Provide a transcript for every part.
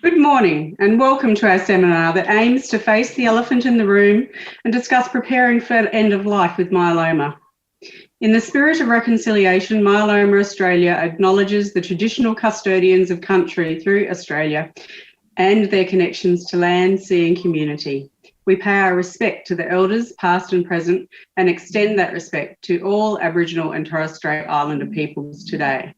Good morning and welcome to our seminar that aims to face the elephant in the room and discuss preparing for end of life with myeloma. In the spirit of reconciliation, Myeloma Australia acknowledges the traditional custodians of country through Australia and their connections to land, sea and community. We pay our respect to the elders past and present and extend that respect to all Aboriginal and Torres Strait Islander peoples today.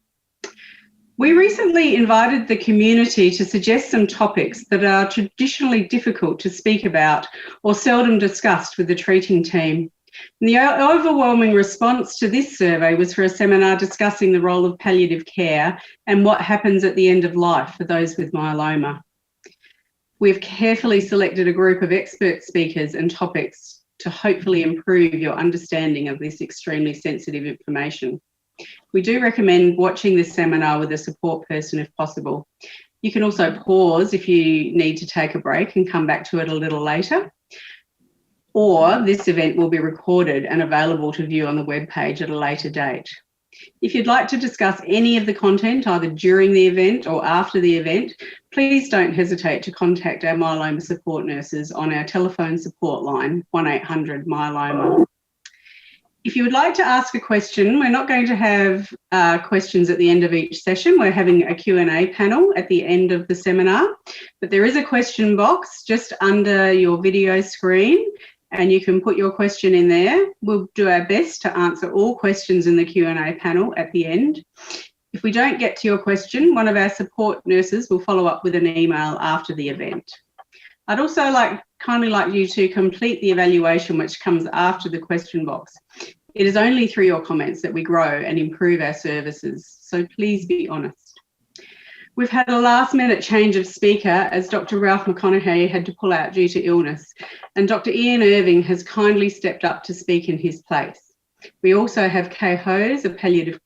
We recently invited the community to suggest some topics that are traditionally difficult to speak about or seldom discussed with the treating team. And the overwhelming response to this survey was for a seminar discussing the role of palliative care and what happens at the end of life for those with myeloma. We've carefully selected a group of expert speakers and topics to hopefully improve your understanding of this extremely sensitive information. We do recommend watching this seminar with a support person if possible. You can also pause if you need to take a break and come back to it a little later. Or this event will be recorded and available to view on the webpage at a later date. If you'd like to discuss any of the content either during the event or after the event, please don't hesitate to contact our myeloma support nurses on our telephone support line 1800 myeloma. If you would like to ask a question, we're not going to have questions at the end of each session. We're having a Q&A panel at the end of the seminar, but there is a question box just under your video screen and you can put your question in there. We'll do our best to answer all questions in the Q&A panel at the end. If we don't get to your question, one of our support nurses will follow up with an email after the event. I'd also kindly like you to complete the evaluation which comes after the question box. It is only through your comments that we grow and improve our services, so please be honest. We've had a last minute change of speaker as Dr. Ralph McConaughey had to pull out due to illness, and Dr. Ian Irving has kindly stepped up to speak in his place. We also have Kay Hose, a palliative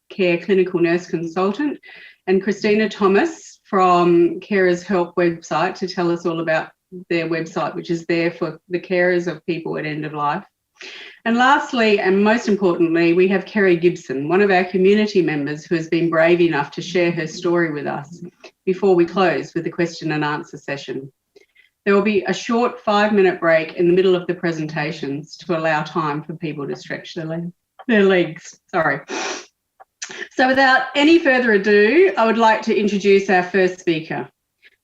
care clinical nurse consultant, and Christina Thomas from Carers Help website to tell us all about their website, which is there for the carers of people at end of life. And lastly, and most importantly, we have Kerry Gibson, one of our community members who has been brave enough to share her story with us before we close with the question and answer session. There will be a short 5-minute break in the middle of the presentations to allow time for people to stretch their legs. So without any further ado, I would like to introduce our first speaker.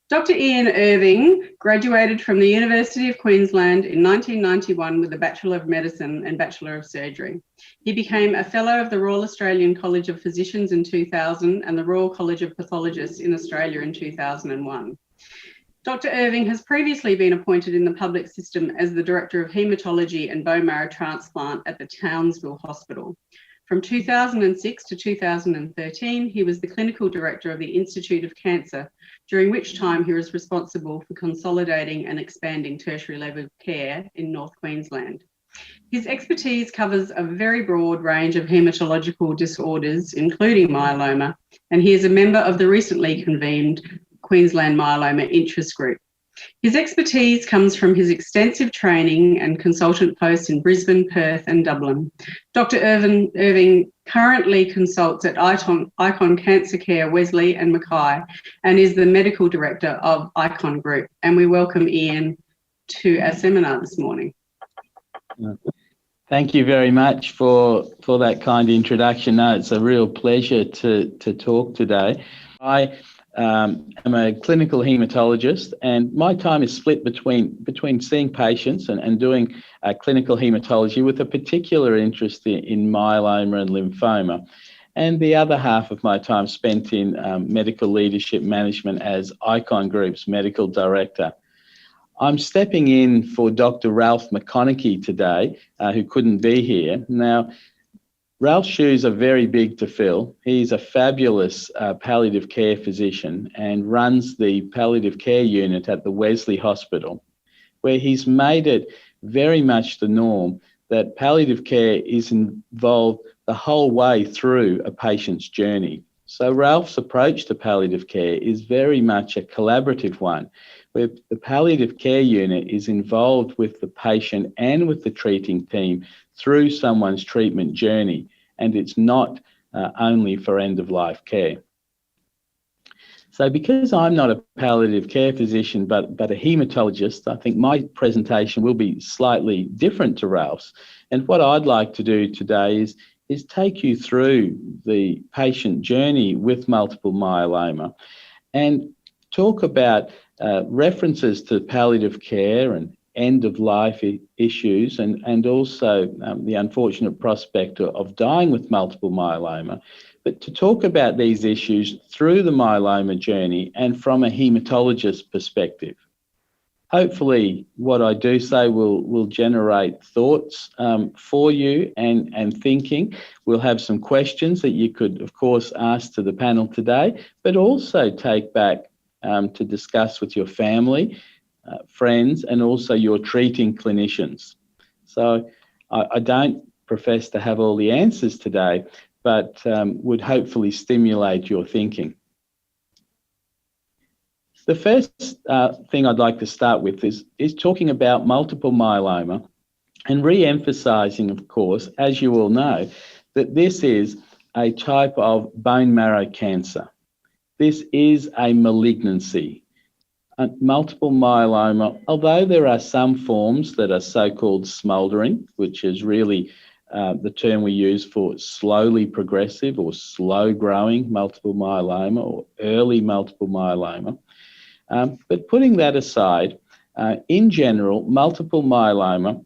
Dr. Ian Irving graduated from the University of Queensland in 1991 with a Bachelor of Medicine and Bachelor of Surgery. He became a Fellow of the Royal Australian College of Physicians in 2000 and the Royal College of Pathologists in Australia in 2001. Dr. Irving has previously been appointed in the public system as the Director of Haematology and Bone Marrow Transplant at the Townsville Hospital. From 2006 to 2013, he was the Clinical Director of the Institute of Cancer, during which time he was responsible for consolidating and expanding tertiary level care in North Queensland. His expertise covers a very broad range of haematological disorders, including myeloma, and he is a member of the recently convened Queensland Myeloma Interest Group. His expertise comes from his extensive training and consultant posts in Brisbane, Perth and Dublin. Dr. Irving currently consults at Icon Cancer Care, Wesley and Mackay, and is the Medical Director of Icon Group. And we welcome Ian to our seminar this morning. Thank you very much for that kind introduction. No, it's a real pleasure to talk today. I'm a clinical haematologist, and my time is split between seeing patients and doing clinical haematology with a particular interest in myeloma and lymphoma, and the other half of my time spent in medical leadership management as Icon Group's medical director. I'm stepping in for Dr. Ralph McConaughey today, who couldn't be here. Now, Ralph's shoes are very big to fill. He's a fabulous palliative care physician and runs the palliative care unit at the Wesley Hospital, where he's made it very much the norm that palliative care is involved the whole way through a patient's journey. So Ralph's approach to palliative care is very much a collaborative one, where the palliative care unit is involved with the patient and with the treating team through someone's treatment journey, and it's not only for end-of-life care. So So because I'm not a palliative care physician, but a haematologist, I think my presentation will be slightly different to Ralph's. And what I'd like to do today is take you through the patient journey with multiple myeloma and talk about references to palliative care and end-of-life issues, and also the unfortunate prospect of dying with multiple myeloma, but to talk about these issues through the myeloma journey and from a haematologist perspective. Hopefully, what I do say will generate thoughts for you and thinking. We'll have some questions that you could, of course, ask to the panel today, but also take back to discuss with your family, friends, and also your treating clinicians. So I don't profess to have all the answers today, but would hopefully stimulate your thinking. The first thing I'd like to start with is talking about multiple myeloma and re-emphasising, of course, as you all know, that this is a type of bone marrow cancer. This is a malignancy. Multiple myeloma, although there are some forms that are so-called smouldering, which is really the term we use for slowly progressive or slow growing multiple myeloma or early multiple myeloma. But putting that aside, in general, multiple myeloma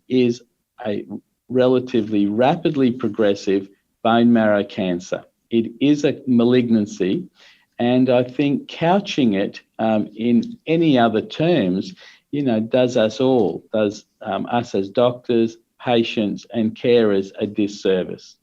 is a relatively rapidly progressive bone marrow cancer. It is a malignancy, and I think couching it in any other terms, does us all, does us as doctors, patients, and carers a disservice.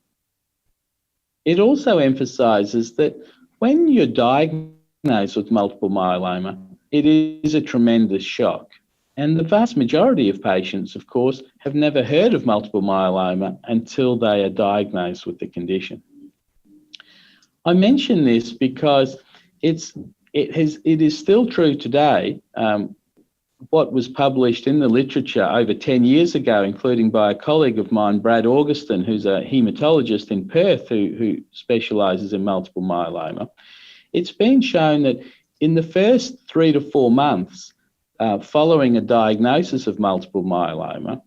It also emphasises that when you're diagnosed with multiple myeloma, it is a tremendous shock. And the vast majority of patients, of course, have never heard of multiple myeloma until they are diagnosed with the condition. I mention this because it is still true today. What was published in the literature over 10 years ago, including by a colleague of mine, Brad Augustin, who's a haematologist in Perth who specialises in multiple myeloma, it's been shown that in the first 3 to 4 months following a diagnosis of multiple myeloma,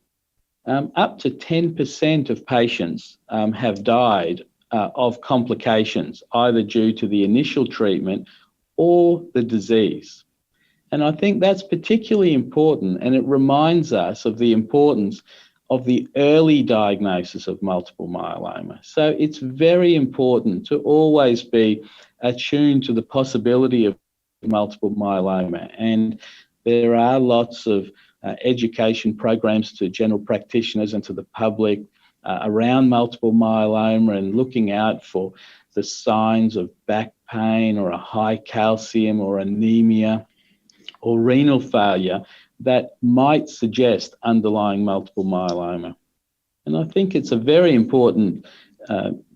up to 10% of patients have died of complications, either due to the initial treatment or the disease. And I think that's particularly important, and it reminds us of the importance of the early diagnosis of multiple myeloma. So it's very important to always be attuned to the possibility of multiple myeloma. And there are lots of education programs to general practitioners and to the public around multiple myeloma and looking out for the signs of back pain or a high calcium or anemia or renal failure that might suggest underlying multiple myeloma. And I think it's a very important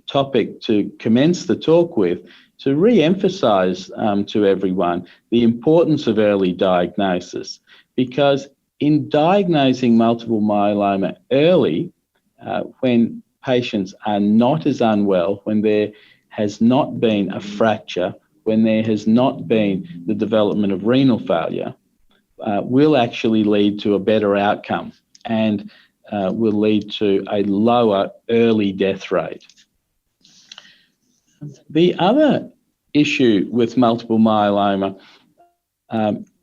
topic to commence the talk with, to re-emphasise to everyone the importance of early diagnosis, because in diagnosing multiple myeloma early, when patients are not as unwell, when there has not been a fracture, when there has not been the development of renal failure, will actually lead to a better outcome and will lead to a lower early death rate. The other issue with multiple myeloma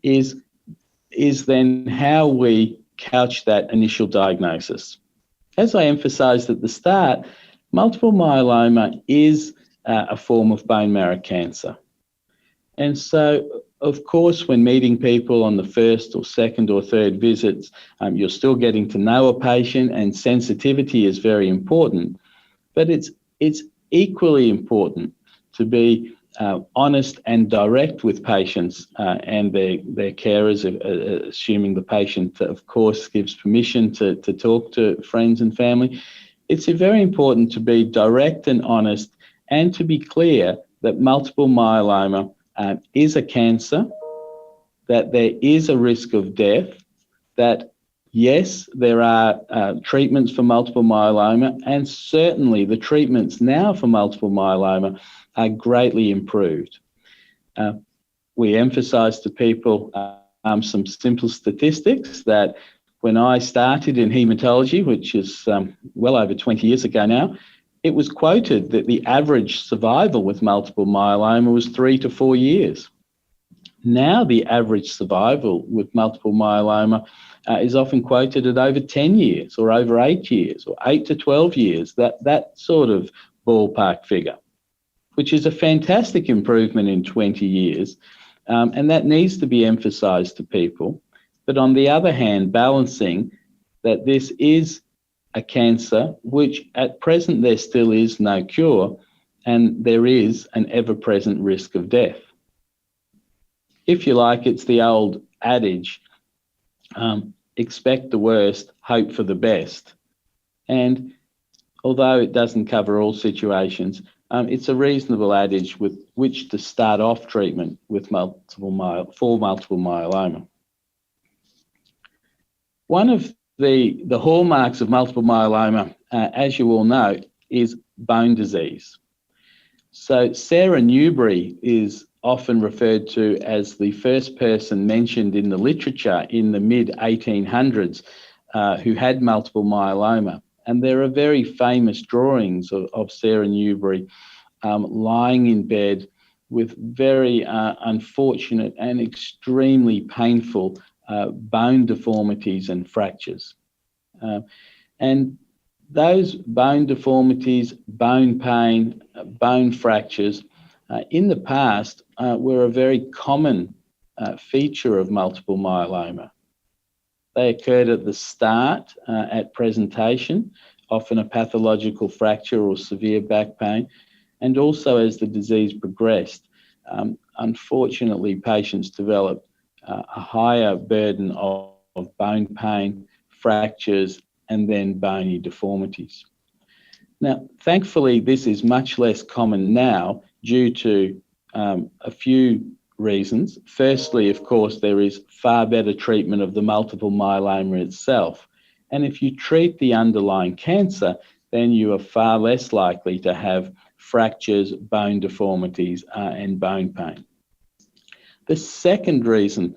is then how we couch that initial diagnosis. As I emphasised at the start, multiple myeloma is a form of bone marrow cancer. And so, of course, when meeting people on the first or second or third visits, you're still getting to know a patient, and sensitivity is very important. But it's equally important to be honest and direct with patients and their carers, assuming the patient, of course, gives permission to talk to friends and family. It's very important to be direct and honest and to be clear that multiple myeloma is a cancer, that there is a risk of death, that yes, there are treatments for multiple myeloma, and certainly the treatments now for multiple myeloma are greatly improved. We emphasise to people some simple statistics that when I started in haematology, which is well over 20 years ago now, it was quoted that the average survival with multiple myeloma was 3 to 4 years. Now the average survival with multiple myeloma is often quoted at over 10 years or over 8 years or 8 to 12 years, that sort of ballpark figure, which is a fantastic improvement in 20 years. And that needs to be emphasised to people. But on the other hand, balancing that this is a cancer which at present there still is no cure, and there is an ever-present risk of death. If you like, it's the old adage, expect the worst, hope for the best. And although it doesn't cover all situations, it's a reasonable adage with which to start off treatment with multiple myeloma. One of the hallmarks of multiple myeloma, as you all know, is bone disease. So Sarah Newbury is often referred to as the first person mentioned in the literature in the mid-1800s who had multiple myeloma. And there are very famous drawings of Sarah Newbury lying in bed with very unfortunate and extremely painful bone deformities and fractures. And those bone deformities, bone pain, bone fractures, in the past were a very common feature of multiple myeloma. They occurred at the start, at presentation, often a pathological fracture or severe back pain, and also as the disease progressed. Unfortunately, patients developed a higher burden of bone pain, fractures, and then bony deformities. Now, thankfully, this is much less common now due to a few reasons. Firstly, of course, there is far better treatment of the multiple myeloma itself. And if you treat the underlying cancer, then you are far less likely to have fractures, bone deformities, and bone pain. The second reason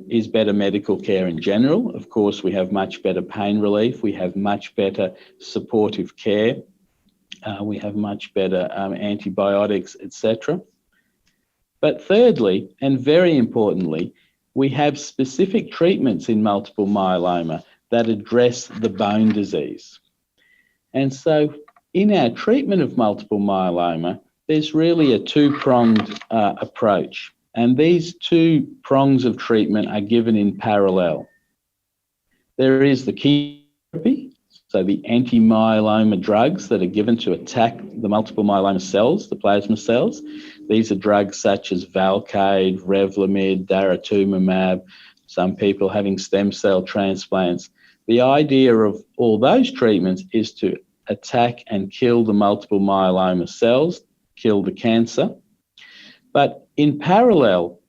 is better medical care in general. Of course, we have much better pain relief. We have much better supportive care. We have much better antibiotics, etc. But thirdly, and very importantly, we have specific treatments in multiple myeloma that address the bone disease. And so in our treatment of multiple myeloma, there's really a two-pronged approach. And these two prongs of treatment are given in parallel. There is the chemotherapy, so the anti-myeloma drugs that are given to attack the multiple myeloma cells, the plasma cells. These are drugs such as Velcade, Revlimid, daratumumab, some people having stem cell transplants. The idea of all those treatments is to attack and kill the multiple myeloma cells, kill the cancer. But in parallel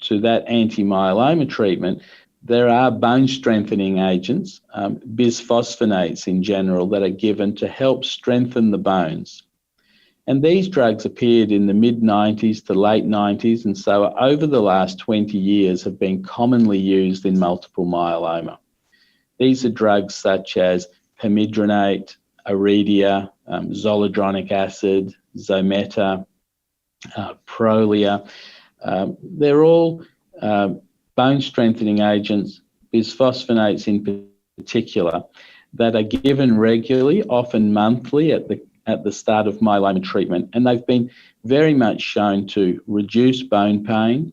to that anti-myeloma treatment, there are bone strengthening agents, bisphosphonates in general, that are given to help strengthen the bones. And these drugs appeared in the mid-90s to late 90s, and so over the last 20 years have been commonly used in multiple myeloma. These are drugs such as pamidronate, Aridia, zoledronic acid, Zometa, Prolia. They're all bone strengthening agents, bisphosphonates in particular, that are given regularly, often monthly at the start of myeloma treatment. And they've been very much shown to reduce bone pain,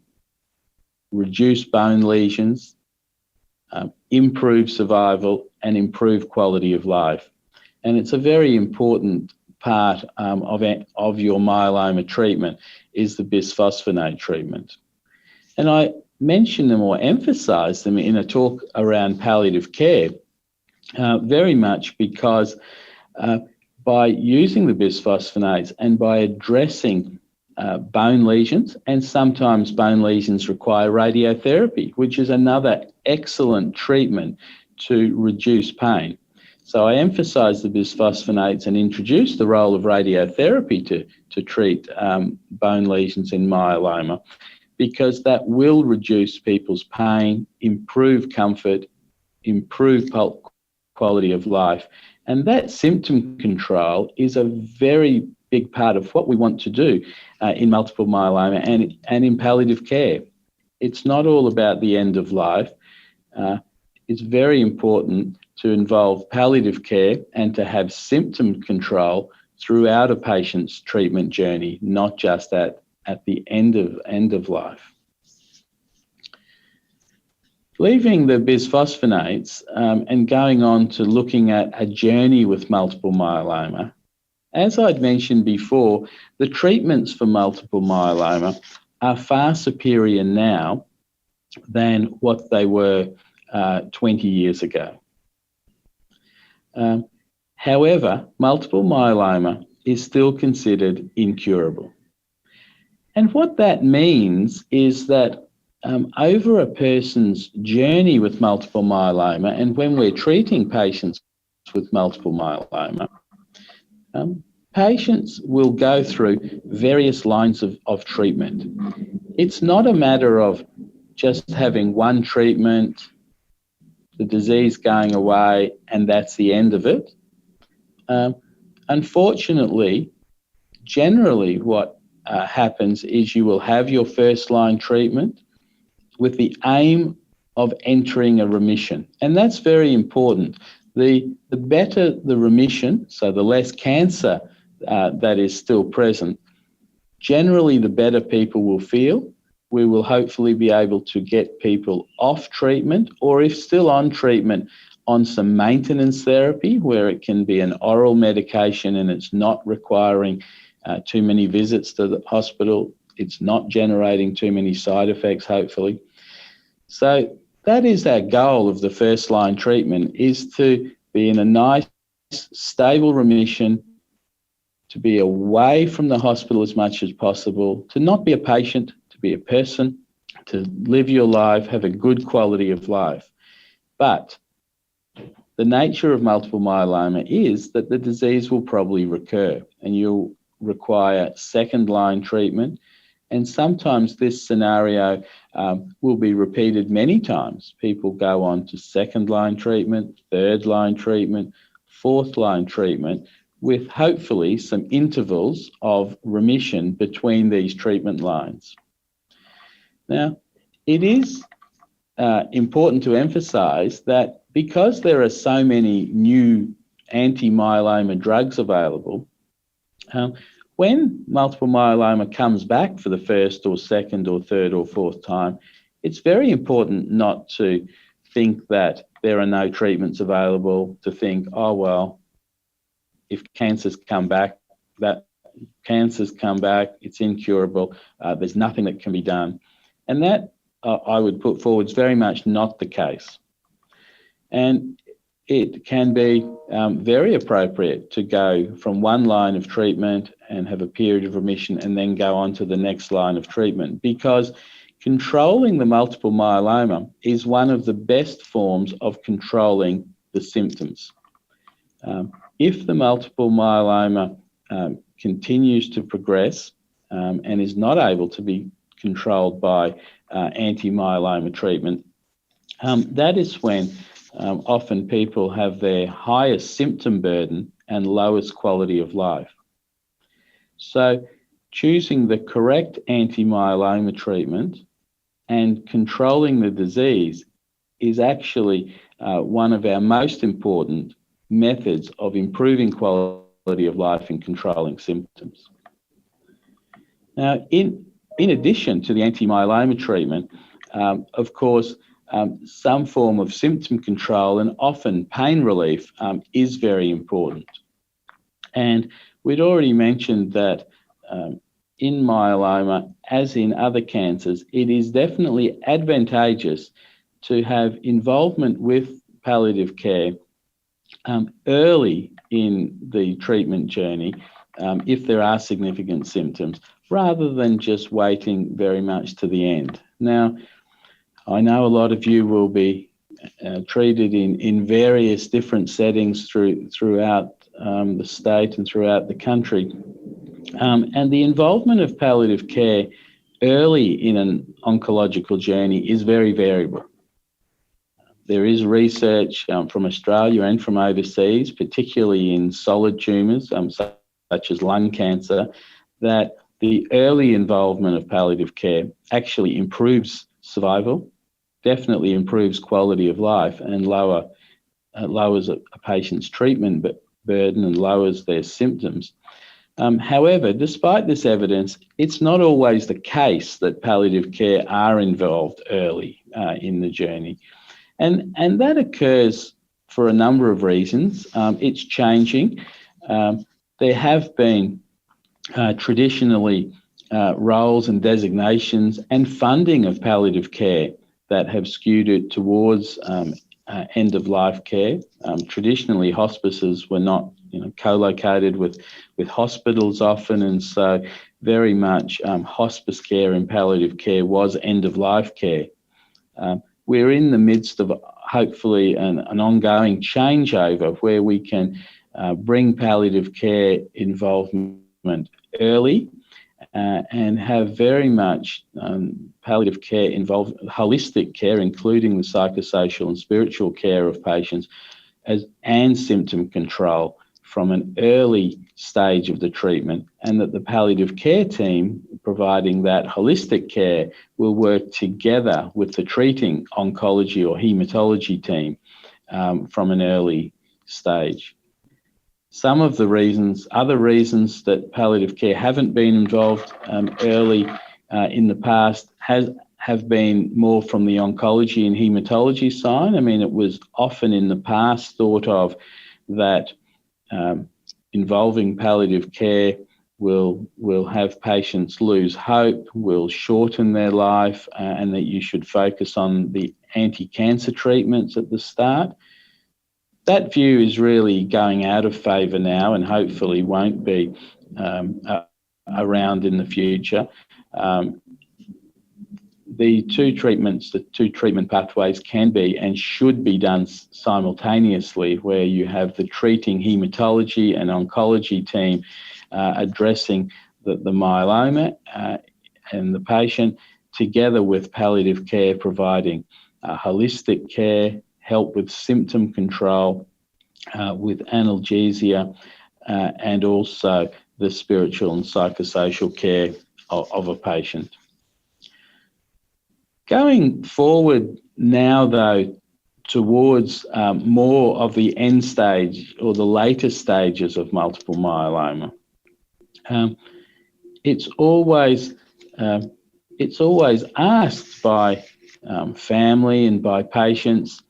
reduce bone lesions, improve survival, and improve quality of life. And it's a very important part of your myeloma treatment is the bisphosphonate treatment. And I mention them or emphasize them in a talk around palliative care very much because by using the bisphosphonates and by addressing bone lesions, and sometimes bone lesions require radiotherapy, which is another excellent treatment to reduce pain. So I emphasise the bisphosphonates and introduce the role of radiotherapy to treat bone lesions in myeloma, because that will reduce people's pain, improve comfort, improve quality of life. And that symptom control is a very big part of what we want to do in multiple myeloma and in palliative care. It's not all about the end of life. It's very important to involve palliative care and to have symptom control throughout a patient's treatment journey, not just at the end of life. Leaving the bisphosphonates and going on to looking at a journey with multiple myeloma, as I'd mentioned before, the treatments for multiple myeloma are far superior now than what they were 20 years ago. However, multiple myeloma is still considered incurable. And what that means is that over a person's journey with multiple myeloma, and when we're treating patients with multiple myeloma, patients will go through various lines of treatment. It's not a matter of just having one treatment, the disease going away, and that's the end of it. Unfortunately, generally what happens is you will have your first line treatment with the aim of entering a remission. And that's very important. The better the remission, so the less cancer that is still present, generally the better people will feel. We will hopefully be able to get people off treatment, or if still on treatment, on some maintenance therapy where it can be an oral medication and it's not requiring too many visits to the hospital. It's not generating too many side effects, hopefully. So that is our goal of the first line treatment, is to be in a nice, stable remission, to be away from the hospital as much as possible, to not be a patient, to be a person, to live your life, have a good quality of life. But the nature of multiple myeloma is that the disease will probably recur and you'll require second line treatment. And sometimes this scenario will be repeated many times. People go on to second line treatment, third line treatment, fourth line treatment, with hopefully some intervals of remission between these treatment lines. Now, it is important to emphasize that because there are so many new anti-myeloma drugs available, when multiple myeloma comes back for the first or second or third or fourth time, it's very important not to think that there are no treatments available, to think, oh, well, if cancer's come back, it's incurable, there's nothing that can be done. And that, I would put forward, is very much not the case. And it can be very appropriate to go from one line of treatment and have a period of remission and then go on to the next line of treatment, because controlling the multiple myeloma is one of the best forms of controlling the symptoms. If the multiple myeloma continues to progress and is not able to be controlled by anti-myeloma treatment, that is when often people have their highest symptom burden and lowest quality of life. So choosing the correct anti-myeloma treatment and controlling the disease is actually one of our most important methods of improving quality of life and controlling symptoms. Now, in addition to the anti-myeloma treatment, of course, some form of symptom control and often pain relief is very important. And we'd already mentioned that in myeloma, as in other cancers, it is definitely advantageous to have involvement with palliative care early in the treatment journey if there are significant symptoms, rather than just waiting very much to the end. Now, I know a lot of you will be treated in various different settings throughout the state and throughout the country. And the involvement of palliative care early in an oncological journey is very variable. There is research from Australia and from overseas, particularly in solid tumours such as lung cancer, that the early involvement of palliative care actually improves survival, definitely improves quality of life, and lowers a patient's treatment burden and lowers their symptoms. However, despite this evidence, it's not always the case that palliative care are involved early in the journey. And that occurs for a number of reasons. It's changing. There have been traditionally roles and designations and funding of palliative care that have skewed it towards end-of-life care. Traditionally, hospices were not co-located with hospitals often, and so very much hospice care and palliative care was end-of-life care. We're in the midst of hopefully an ongoing changeover where we can bring palliative care involvement early and have very much palliative care involved, holistic care, including the psychosocial and spiritual care of patients, and symptom control from an early stage of the treatment, and that the palliative care team providing that holistic care will work together with the treating oncology or hematology team from an early stage. Some of the other reasons that palliative care haven't been involved early in the past have been more from the oncology and hematology side. I mean, it was often in the past thought of that involving palliative care will have patients lose hope, will shorten their life, and that you should focus on the anti-cancer treatments at the start. That view is really going out of favour now and hopefully won't be around in the future. The two treatment pathways can be and should be done simultaneously, where you have the treating hematology and oncology team addressing the myeloma and the patient, together with palliative care providing holistic care, help with symptom control, with analgesia, and also the spiritual and psychosocial care of a patient. Going forward now, though, towards more of the end stage or the later stages of multiple myeloma, it's always asked by family and by patients,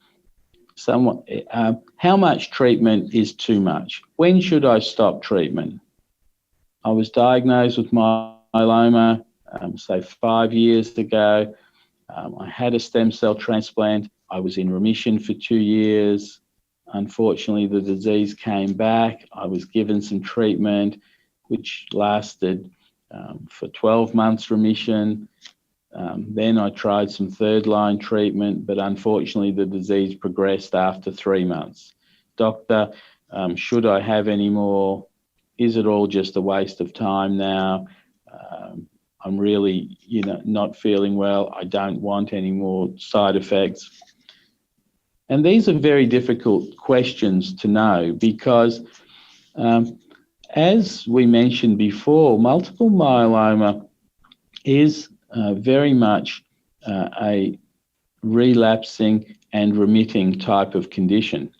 how much treatment is too much? When should I stop treatment? I was diagnosed with myeloma, say 5 years ago. I had a stem cell transplant. I was in remission for 2 years. Unfortunately, the disease came back. I was given some treatment, which lasted for 12 months remission. Then I tried some third-line treatment, but unfortunately, the disease progressed after 3 months. Doctor, should I have any more? Is it all just a waste of time now? I'm really, not feeling well. I don't want any more side effects. And these are very difficult questions to know because, as we mentioned before, multiple myeloma is very much a relapsing and remitting type of condition.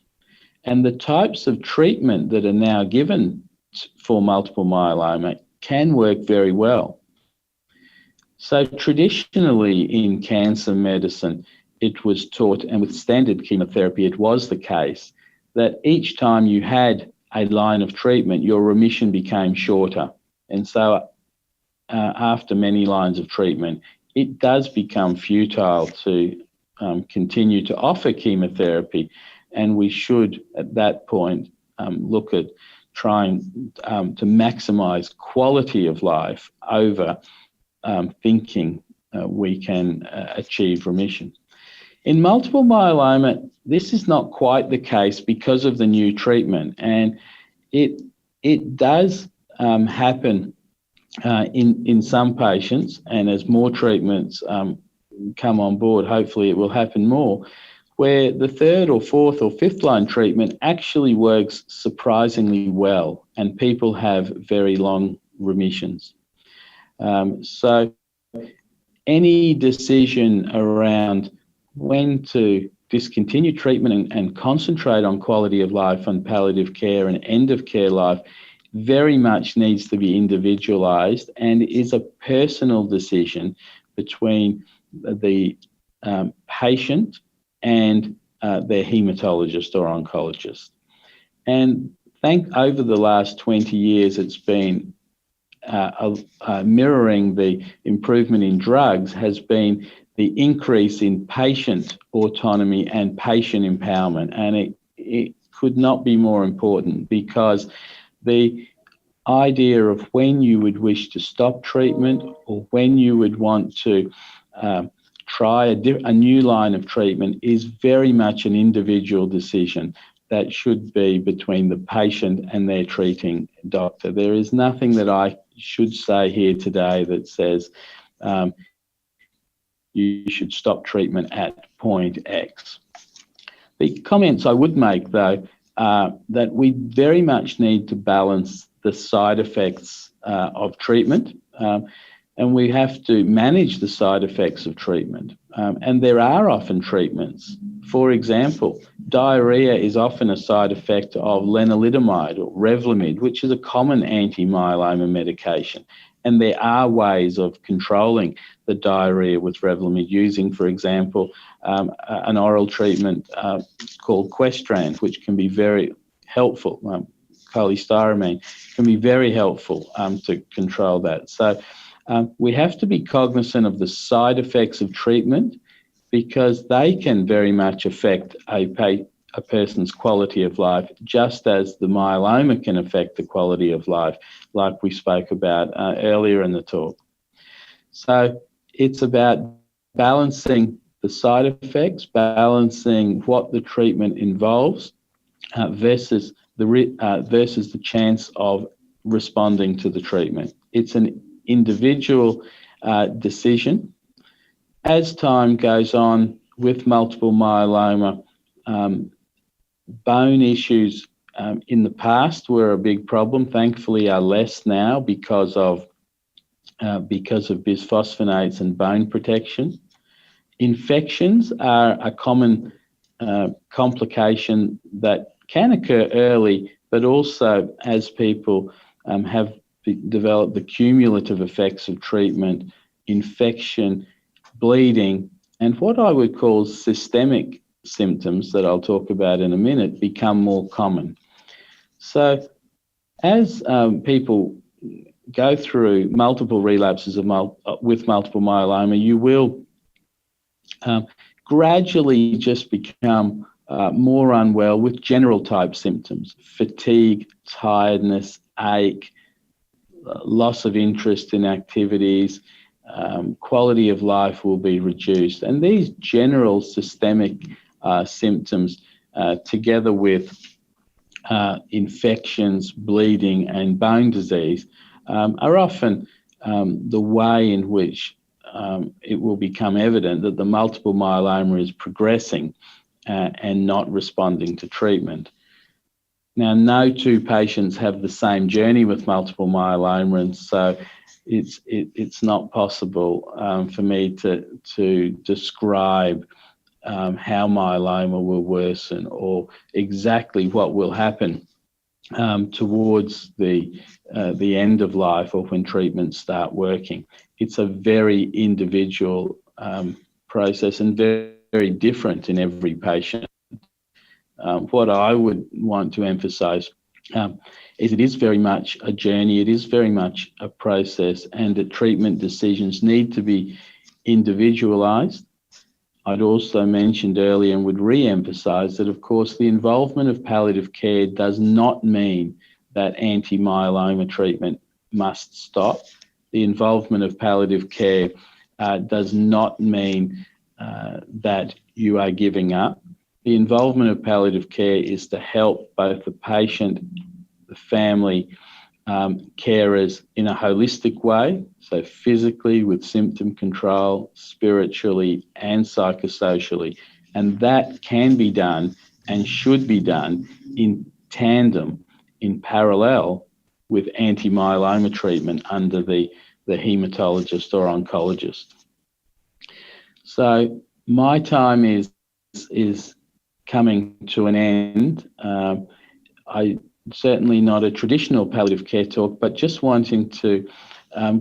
And the types of treatment that are now given for multiple myeloma can work very well. So traditionally in cancer medicine, it was taught, and with standard chemotherapy, it was the case that each time you had a line of treatment, your remission became shorter. And so after many lines of treatment, it does become futile to continue to offer chemotherapy. And we should, at that point, look at trying to maximize quality of life over thinking we can achieve remission. In multiple myeloma, this is not quite the case because of the new treatment, and it does happen in some patients, and as more treatments come on board, hopefully it will happen more, where the third or fourth or fifth line treatment actually works surprisingly well, and people have very long remissions. So any decision around when to discontinue treatment and concentrate on quality of life, on palliative care and end of care life, very much needs to be individualized and is a personal decision between the patient and their hematologist or oncologist. And over the last 20 years, it's been mirroring the improvement in drugs has been the increase in patient autonomy and patient empowerment. And it could not be more important, because the idea of when you would wish to stop treatment or when you would want to try a new line of treatment is very much an individual decision that should be between the patient and their treating doctor. There is nothing that I should say here today that says you should stop treatment at point X. The comments I would make, though, are that we very much need to balance the side effects of treatment, and we have to manage the side effects of treatment. And there are often treatments. For example, diarrhea is often a side effect of lenalidomide or Revlimid, which is a common anti-myeloma medication. And there are ways of controlling the diarrhea with Revlimid using, for example, an oral treatment called Questrand, which can be very helpful. Cholestyramine can be very helpful to control that. So we have to be cognizant of the side effects of treatment, because they can very much affect a person's quality of life, just as the myeloma can affect the quality of life, like we spoke about earlier in the talk. So it's about balancing the side effects, balancing what the treatment involves versus the chance of responding to the treatment. It's an individual decision. As time goes on with multiple myeloma, bone issues in the past were a big problem. Thankfully, are less now because of bisphosphonates and bone protection. Infections are a common complication that can occur early, but also as people have developed the cumulative effects of treatment, infection, bleeding, and what I would call systemic symptoms that I'll talk about in a minute become more common. So as people go through multiple relapses with multiple myeloma, you will gradually just become more unwell with general type symptoms: fatigue, tiredness, ache, loss of interest in activities, quality of life will be reduced. And these general systemic symptoms, together with infections, bleeding, and bone disease, are often the way in which it will become evident that the multiple myeloma is progressing and not responding to treatment. Now, no two patients have the same journey with multiple myeloma, and so it's not possible for me to describe how myeloma will worsen or exactly what will happen towards the end of life or when treatments start working. It's a very individual process and very, very different in every patient. What I would want to emphasize is it is very much a journey, it is very much a process, and the treatment decisions need to be individualized. I'd also mentioned earlier and would re-emphasize that, of course, the involvement of palliative care does not mean that anti-myeloma treatment must stop. The involvement of palliative care does not mean that you are giving up. The involvement of palliative care is to help both the patient, the family, carers in a holistic way, so physically with symptom control, spiritually and psychosocially. And that can be done and should be done in tandem, in parallel with anti-myeloma treatment under the hematologist or oncologist. So my time is coming to an end. I certainly not a traditional palliative care talk, but just wanting to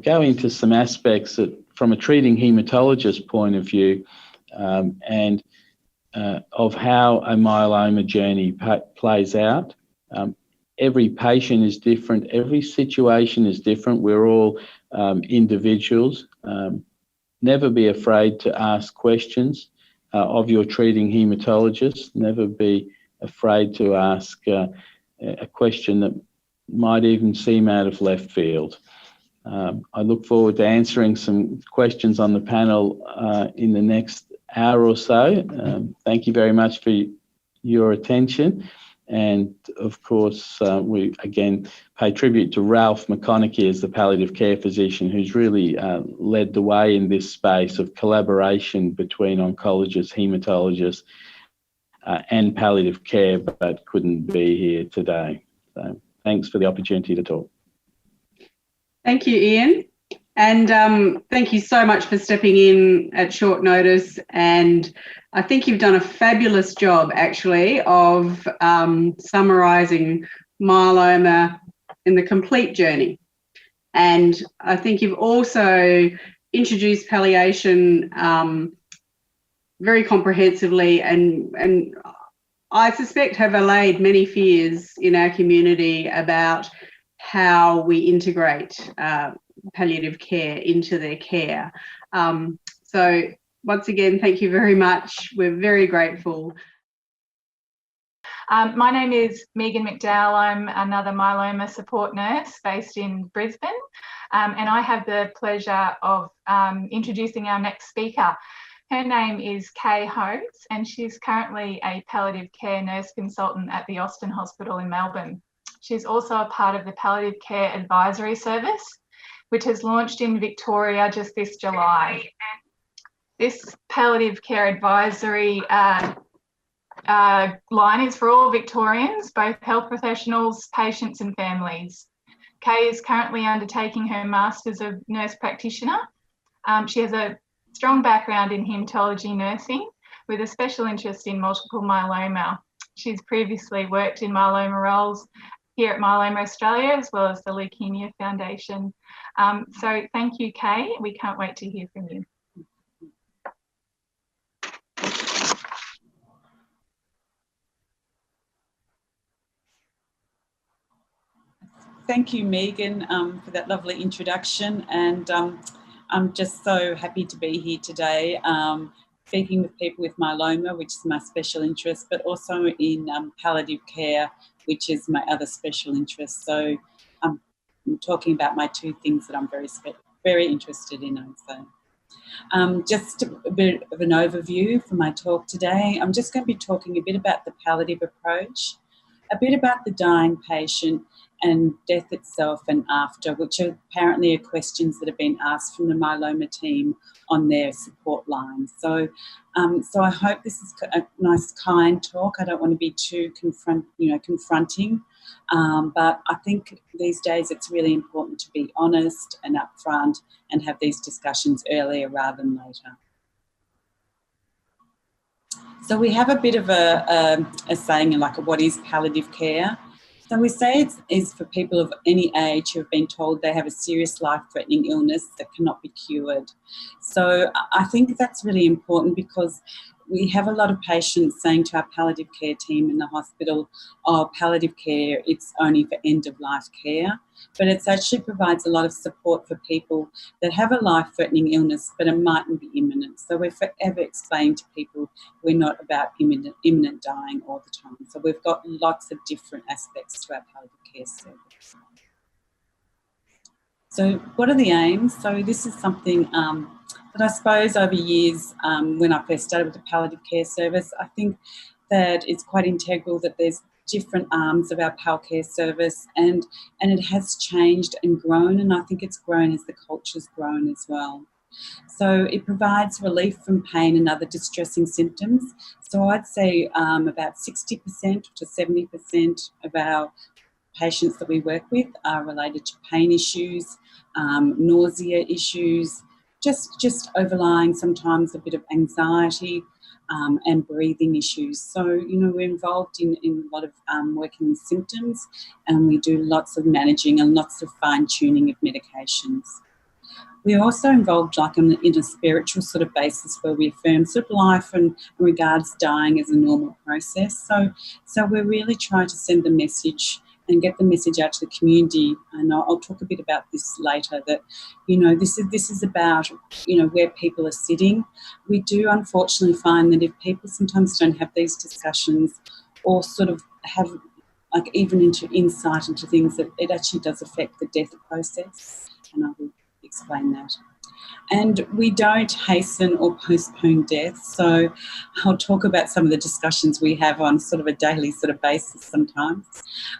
go into some aspects that, from a treating hematologist point of view, and of how a myeloma journey plays out. Every patient is different. Every situation is different. We're all individuals. Never be afraid to ask questions of your treating hematologist. Never be afraid to ask a question that might even seem out of left field. I look forward to answering some questions on the panel in the next hour or so. Thank you very much for your attention. And of course, we again pay tribute to Ralph McConaughey as the palliative care physician, who's really led the way in this space of collaboration between oncologists, hematologists, and palliative care, but couldn't be here today. So thanks for the opportunity to talk. Thank you, Ian. And thank you so much for stepping in at short notice. And I think you've done a fabulous job, actually, of summarising myeloma in the complete journey. And I think you've also introduced palliation very comprehensively, and I suspect have allayed many fears in our community about how we integrate palliative care into their care. So once again, thank you very much. We're very grateful. My name is Megan McDowell. I'm another myeloma support nurse based in Brisbane, and I have the pleasure of introducing our next speaker. Her name is Kay Holmes, and she's currently a palliative care nurse consultant at the Austin Hospital in Melbourne. She's also a part of the Palliative Care Advisory Service, which has launched in Victoria just this July. This palliative care advisory line is for all Victorians, both health professionals, patients and families. Kay is currently undertaking her Masters of Nurse Practitioner. She has a strong background in haematology nursing with a special interest in multiple myeloma. She's previously worked in myeloma roles here at Myeloma Australia, as well as the Leukemia Foundation. So thank you, Kay. We can't wait to hear from you. Thank you, Megan, for that lovely introduction. And I'm just so happy to be here today, speaking with people with myeloma, which is my special interest, but also in palliative care, which is my other special interest. So I'm talking about my two things that I'm very interested in, I'd say. Just a bit of an overview for my talk today. I'm just going to be talking a bit about the palliative approach, a bit about the dying patient and death itself and after, which apparently are questions that have been asked from the myeloma team on their support line. So I hope this is a nice, kind talk. I don't want to be too confronting, but I think these days it's really important to be honest and upfront and have these discussions earlier rather than later. So we have a bit of a saying, like, what is palliative care? So we say it is for people of any age who have been told they have a serious life-threatening illness that cannot be cured. So I think that's really important because we have a lot of patients saying to our palliative care team in the hospital, oh, palliative care, it's only for end-of-life care. But it actually provides a lot of support for people that have a life-threatening illness, but it mightn't be imminent. So we're forever explaining to people we're not about imminent dying all the time. So we've got lots of different aspects to our palliative care service. So what are the aims? So this is something But I suppose over years, when I first started with the palliative care service, I think that it's quite integral that there's different arms of our PAL care service, and it has changed and grown, and I think it's grown as the culture's grown as well. So it provides relief from pain and other distressing symptoms. So I'd say about 60% to 70% of our patients that we work with are related to pain issues, nausea issues, just overlying sometimes a bit of anxiety and breathing issues. So, we're involved in a lot of working with symptoms, and we do lots of managing and lots of fine-tuning of medications. We're also involved in a spiritual sort of basis where we affirm sort of life and regards dying as a normal process. So we're really trying to send the message and get the message out to the community. And I'll talk a bit about this later, that, this is about, where people are sitting. We do unfortunately find that if people sometimes don't have these discussions or sort of have even into insight into things, that it actually does affect the death process. And I will explain that. And we don't hasten or postpone death. So I'll talk about some of the discussions we have on sort of a daily sort of basis sometimes.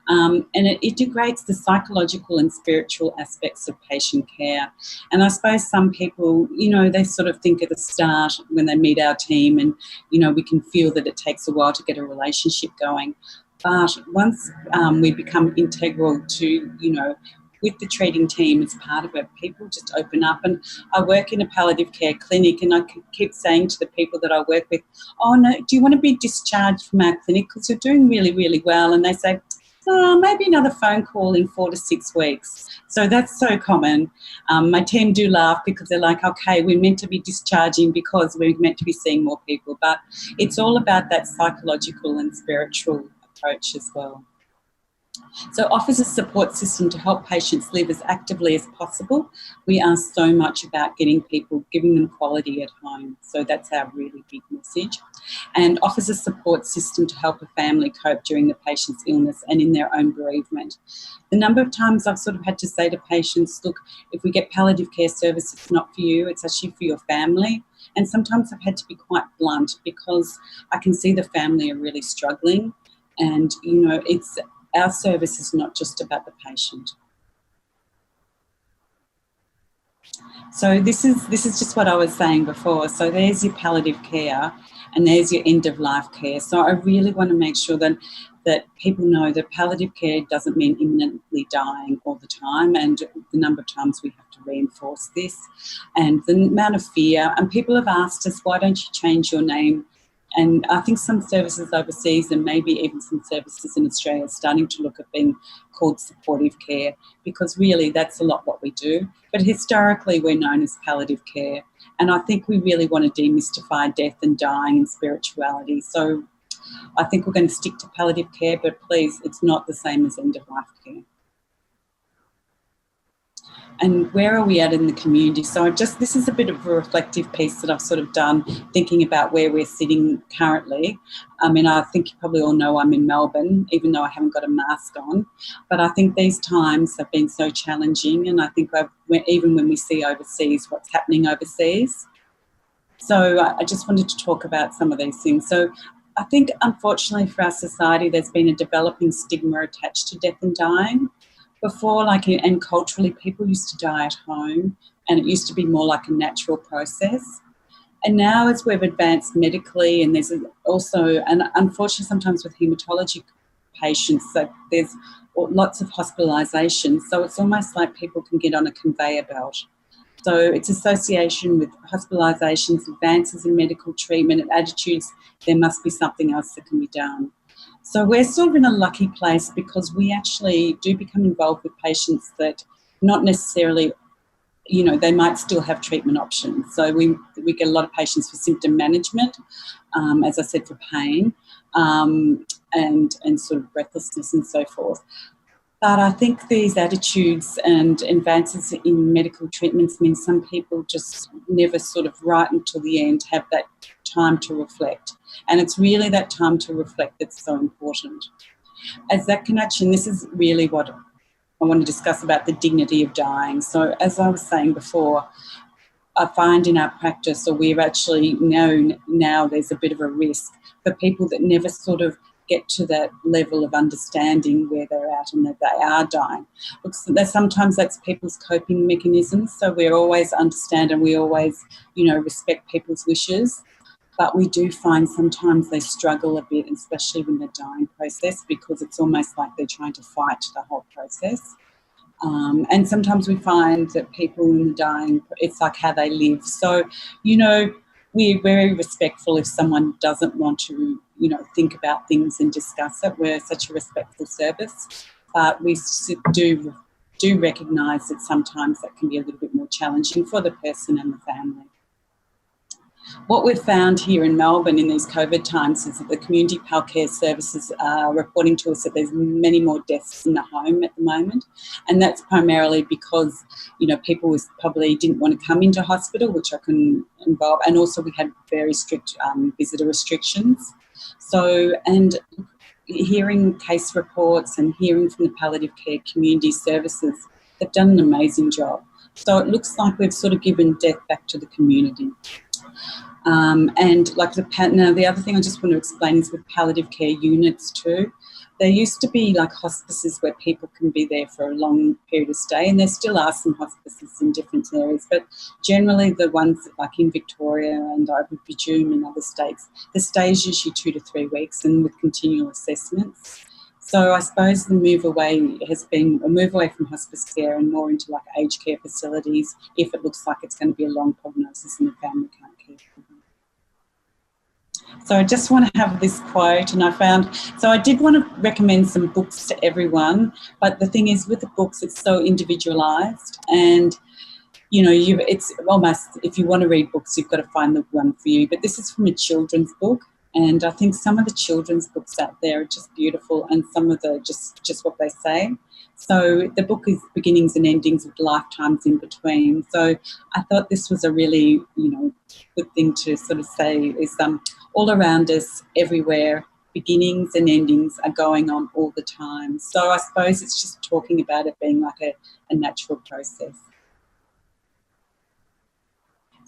And it degrades the psychological and spiritual aspects of patient care. And I suppose some people, they sort of think at the start when they meet our team, and, we can feel that it takes a while to get a relationship going. But once we become integral to, with the treating team as part of it, people just open up. And I work in a palliative care clinic, and I keep saying to the people that I work with, oh, no, do you want to be discharged from our clinic because you're doing really, really well? And they say, oh, maybe another phone call in 4 to 6 weeks. So that's so common. My team do laugh because they're like, okay, we're meant to be discharging because we're meant to be seeing more people. But it's all about that psychological and spiritual approach as well. So offers a support system to help patients live as actively as possible. We ask so much about giving them quality at home. So that's our really big message. And offers a support system to help a family cope during the patient's illness and in their own bereavement. The number of times I've sort of had to say to patients, look, if we get palliative care service, it's not for you, it's actually for your family. And sometimes I've had to be quite blunt because I can see the family are really struggling. And, our service is not just about the patient. So this is just what I was saying before. So there's your palliative care and there's your end-of-life care. So I really want to make sure that people know that palliative care doesn't mean imminently dying all the time, and the number of times we have to reinforce this, and the amount of fear. And people have asked us, why don't you change your name? And I think some services overseas and maybe even some services in Australia are starting to look at being called supportive care, because really that's a lot what we do. But historically we're known as palliative care. And I think we really want to demystify death and dying and spirituality. So I think we're going to stick to palliative care, but please, it's not the same as end-of-life care. And where are we at in the community? So this is a bit of a reflective piece that I've sort of done, thinking about where we're sitting currently. I mean, I think you probably all know I'm in Melbourne, even though I haven't got a mask on. But I think these times have been so challenging, and I think even when we see overseas what's happening overseas. So I just wanted to talk about some of these things. So I think, unfortunately for our society, there's been a developing stigma attached to death and dying. Before, and culturally, people used to die at home, and it used to be more like a natural process. And now, as we've advanced medically, and there's also, and unfortunately sometimes with haematology patients, that there's lots of hospitalisation. So it's almost like people can get on a conveyor belt. So it's association with hospitalisations, advances in medical treatment and attitudes. There must be something else that can be done. So we're sort of in a lucky place because we actually do become involved with patients that not necessarily, they might still have treatment options. So we get a lot of patients for symptom management, as I said, for pain, and sort of breathlessness and so forth. But I think these attitudes and advances in medical treatments mean some people just never sort of right until the end have that time to reflect. And it's really that time to reflect that's so important. As that connection, this is really what I want to discuss about the dignity of dying. So as I was saying before, I find in our practice, or we've actually known now, there's a bit of a risk for people that never sort of get to that level of understanding where they're at and that they are dying. Look, sometimes that's people's coping mechanisms, so we always understand and we always, respect people's wishes. But we do find sometimes they struggle a bit, especially in the dying process, because it's almost like they're trying to fight the whole process. And sometimes we find that people in the dying, it's like how they live. So, we're very respectful if someone doesn't want to, think about things and discuss it. We're such a respectful service, but we do recognise that sometimes that can be a little bit more challenging for the person and the family. What we've found here in Melbourne in these COVID times is that the community palcare services are reporting to us that there's many more deaths in the home at the moment, and that's primarily because, people probably didn't want to come into hospital, which I can involve, and also we had very strict visitor restrictions. So, and hearing case reports and hearing from the palliative care community services, they've done an amazing job. So it looks like we've sort of given death back to the community. And like the other thing I just want to explain is with palliative care units too. There used to be like hospices where people can be there for a long period of stay, and there still are some hospices in different areas, but generally the ones like in Victoria and I would presume in other states, the stay is usually 2 to 3 weeks and with continual assessments. So I suppose the move away has been a move away from hospice care and more into like aged care facilities if it looks like it's going to be a long prognosis and the family can't care for them. So I just want to have this quote, and I did want to recommend some books to everyone, but the thing is with the books, it's so individualised, and it's almost, if you want to read books, you've got to find the one for you. But this is from a children's book, and I think some of the children's books out there are just beautiful, and some of the just what they say. So the book is Beginnings and Endings with Lifetimes in Between. So I thought this was a really, good thing to sort of say is all around us, everywhere, beginnings and endings are going on all the time. So I suppose it's just talking about it being like a natural process.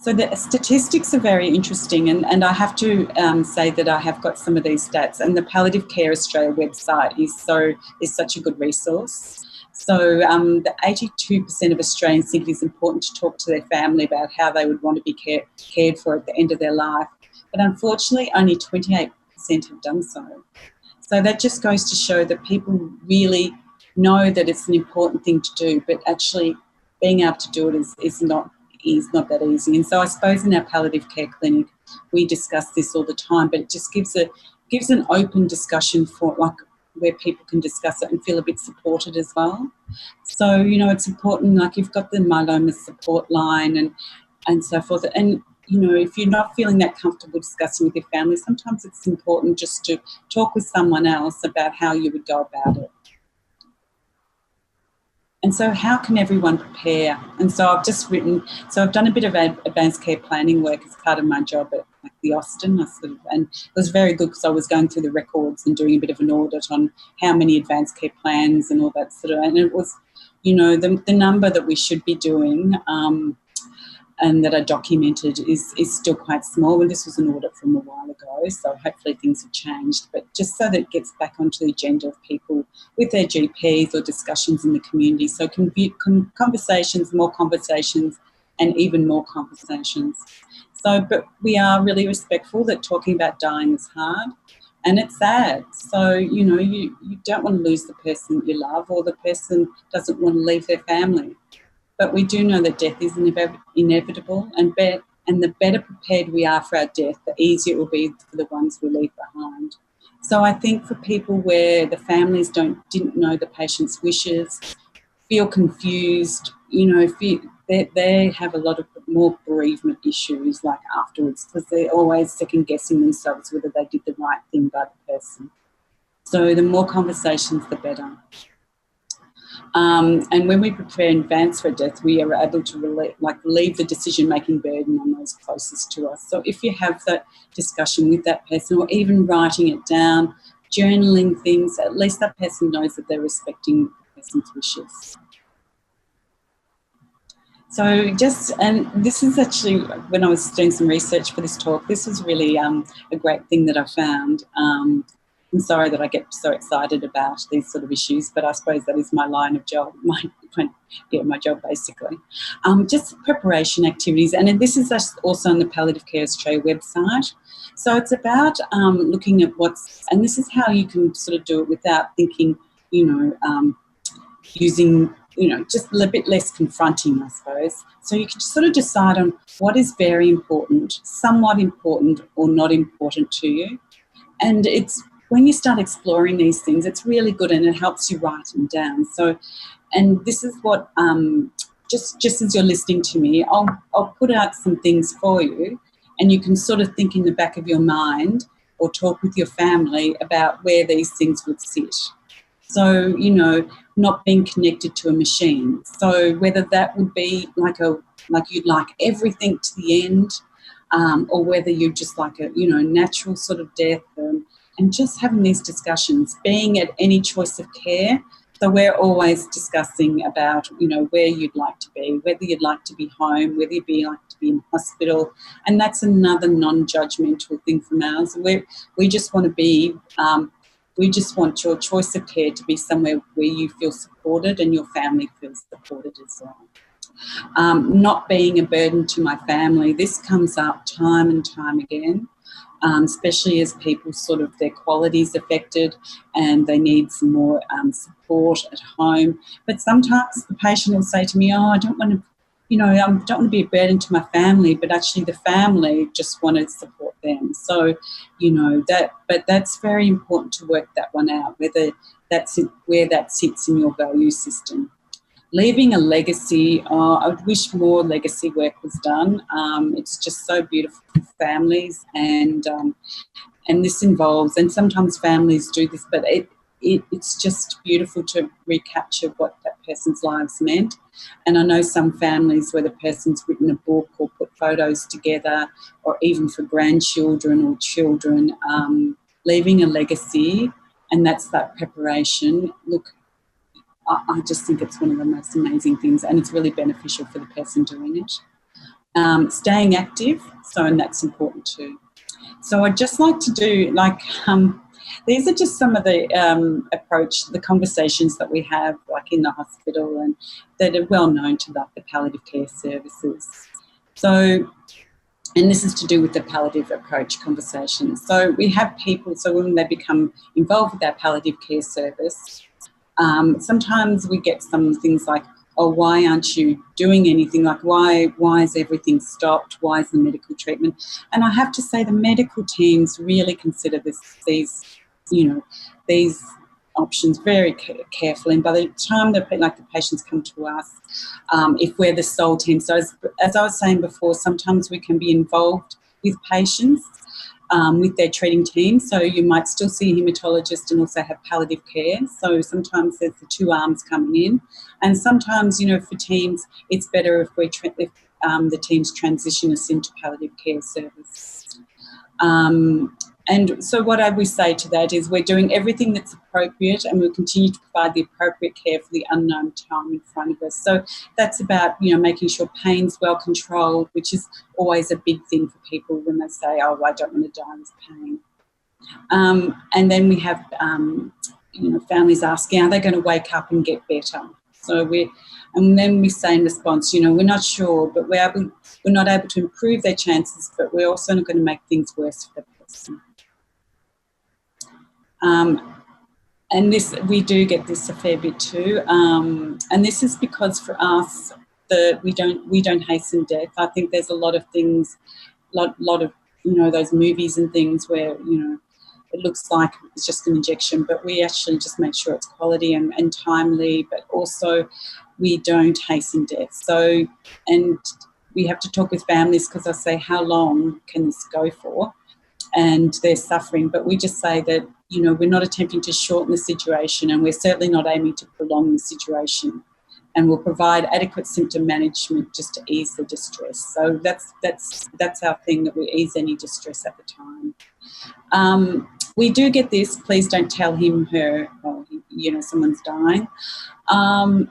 So the statistics are very interesting, and I have to say that I have got some of these stats, and the Palliative Care Australia website is such a good resource. So the 82% of Australians think it is important to talk to their family about how they would want to be cared for at the end of their life, but unfortunately only 28% have done so. So that just goes to show that people really know that it's an important thing to do, but actually being able to do it is not that easy. And so I suppose in our palliative care clinic we discuss this all the time, but it just gives an open discussion for like where people can discuss it and feel a bit supported as well. So it's important, like you've got the myeloma support line and so forth, and if you're not feeling that comfortable discussing with your family, sometimes it's important just to talk with someone else about how you would go about it. And so how can everyone prepare? And so I've done a bit of advanced care planning work as part of my job at the Austin. And it was very good because I was going through the records and doing a bit of an audit on how many advanced care plans and all that sort of, and it was, the number that we should be doing and that I documented is still quite small. And this was an audit from a while ago, so hopefully things have changed. But just so that it gets back onto the agenda of people with their GPs or discussions in the community. So conversations, more conversations, and even more conversations. So, but we are really respectful that talking about dying is hard and it's sad. So, you don't want to lose the person you love, or the person doesn't want to leave their family. But we do know that death is inevitable, and the better prepared we are for our death, the easier it will be for the ones we leave behind. So I think for people where the families didn't know the patient's wishes, feel confused, they have a lot of more bereavement issues like afterwards, because they're always second guessing themselves whether they did the right thing by the person. So the more conversations, the better. And when we prepare in advance for death, we are able to leave the decision-making burden on those closest to us. So if you have that discussion with that person, or even writing it down, journaling things, at least that person knows that they're respecting the person's wishes. So and this is actually, when I was doing some research for this talk, this was really a great thing that I found. I'm sorry that I get so excited about these sort of issues, but I suppose that is my line of job, my job basically. Just preparation activities, and this is also on the Palliative Care Australia website. So it's about looking at and this is how you can sort of do it without thinking, using, just a bit less confronting, I suppose. So you can sort of decide on what is very important, somewhat important, or not important to you. And it's when you start exploring these things, it's really good, and it helps you write them down. So, and this is what, just as you're listening to me, I'll put out some things for you, and you can sort of think in the back of your mind or talk with your family about where these things would sit. So, not being connected to a machine. So whether that would be like you'd like everything to the end, or whether you'd just like a, natural sort of death, and just having these discussions, being at any choice of care. So we're always discussing about, where you'd like to be, whether you'd like to be home, whether you'd like to be in hospital. And that's another non-judgmental thing from ours. We just want to be, we just want your choice of care to be somewhere where you feel supported and your family feels supported as well. Not being a burden to my family. This comes up time and time again. Especially as people their quality is affected and they need some more support at home. But sometimes the patient will say to me, I don't want to, I don't want to be a burden to my family, but actually the family just want to support them. So, but that's very important to work that one out, whether where that sits in your value system. Leaving a legacy, I wish more legacy work was done. It's just so beautiful for families, and this involves, and sometimes families do this, but it's just beautiful to recapture what that person's lives meant. And I know some families where the person's written a book or put photos together, or even for grandchildren or children, leaving a legacy, and that's that preparation. Look, I just think it's one of the most amazing things, and it's really beneficial for the person doing it. Staying active, and that's important too. So I'd just like to do, these are just some of the the conversations that we have, in the hospital, and that are well known to the palliative care services. So, and this is to do with the palliative approach conversations. So we have people, so when they become involved with our palliative care service, sometimes we get some things like, why aren't you doing anything? Why is everything stopped? Why is the medical treatment? And I have to say the medical teams really consider these options very carefully. And by the time the patients come to us, if we're the sole team, so as I was saying before, sometimes we can be involved with patients, with their treating team. So you might still see a haematologist and also have palliative care. So sometimes there's the two arms coming in. And sometimes, for teams, it's better if the teams transition us into palliative care service. And so what I would say to that is we're doing everything that's appropriate, and we'll continue to provide the appropriate care for the unknown time in front of us. So that's about, making sure pain's well controlled, which is always a big thing for people when they say, I don't want to die with pain. And then we have, families asking, are they going to wake up and get better? And then we say in response, we're not sure, but we're not able to improve their chances, but we're also not going to make things worse for the person. And this, we do get this a fair bit too. And this is because for us, we don't hasten death. I think there's a lot of things, lot of, those movies and things where, it looks like it's just an injection, but we actually just make sure it's quality and timely, but also we don't hasten death. So, and we have to talk with families because I say, how long can this go for? And they're suffering, but we just say that, we're not attempting to shorten the situation, and we're certainly not aiming to prolong the situation, and we'll provide adequate symptom management just to ease the distress. So that's our thing, that we ease any distress at the time. We do get this, please don't tell him, her, or, someone's dying.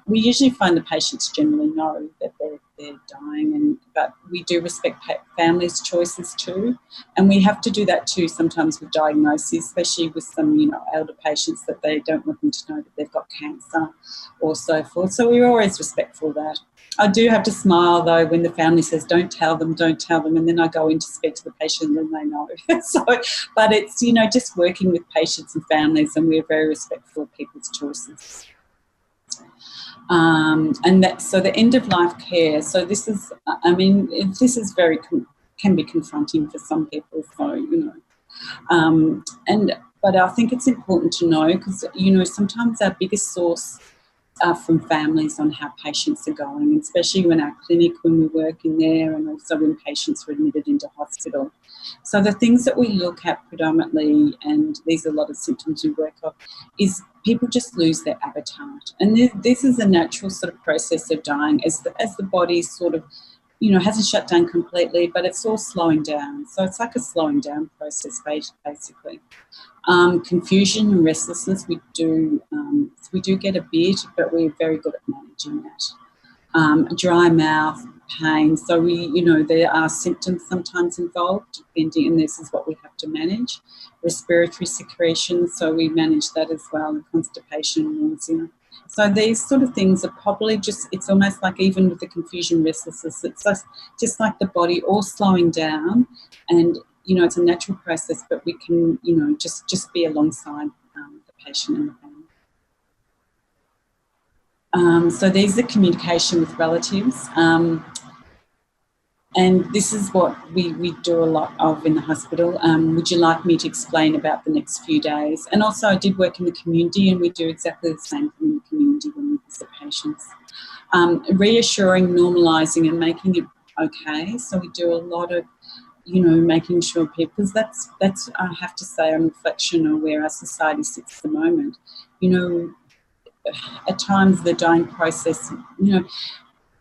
We usually find the patients generally know that they're they're dying, but we do respect families' choices too, and we have to do that too sometimes with diagnoses, especially with some, you know, elder patients that they don't want them to know that they've got cancer or so forth. So we're always respectful of that. I do have to smile though when the family says, don't tell them, and then I go in to speak to the patient and they know. So, but it's, you know, just working with patients and families, and we're very respectful of people's choices. So the end of life care. So this is, I mean, this is very can be confronting for some people. So, you know, but I think it's important to know, because, you know, sometimes our biggest source from families on how patients are going, especially when our clinic, when we work in there, and also when patients are admitted into hospital. So the things that we look at predominantly, and these are a lot of symptoms we work on, is people just lose their appetite. And this is a natural sort of process of dying as the body sort of, you know, hasn't shut down completely, but it's all slowing down. So it's like a slowing down process, basically. Confusion and restlessness, we do get a bit, but we're very good at managing that. Dry mouth, pain. So you know, there are symptoms sometimes involved, depending, and this is what we have to manage. Respiratory secretions, so we manage that as well, and constipation, nausea. So these sort of things are probably just, it's almost like, even with the confusion, restlessness, it's just like the body all slowing down, and, you know, it's a natural process, but we can, you know, just be alongside the patient and the family. So these are communication with relatives. And this is what we do a lot of in the hospital. Would you like me to explain about the next few days? And also I did work in the community, and we do exactly the same thing in the community when we visit patients. Reassuring, normalising and making it okay. So we do a lot of, you know, making sure people, because that's I have to say, on reflection of where our society sits at the moment. You know, at times the dying process, you know,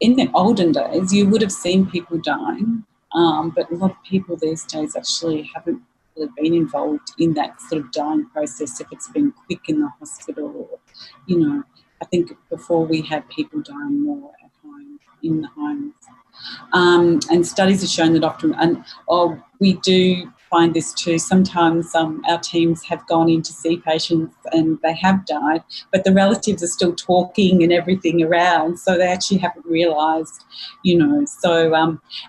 in the olden days, you would have seen people dying, but a lot of people these days actually haven't really been involved in that sort of dying process if it's been quick in the hospital. Or, you know, I think before we had people dying more at home, in the homes. And studies have shown that often, and we do find this too, sometimes our teams have gone in to see patients and they have died, but the relatives are still talking and everything around, so they actually haven't realised, you know. So,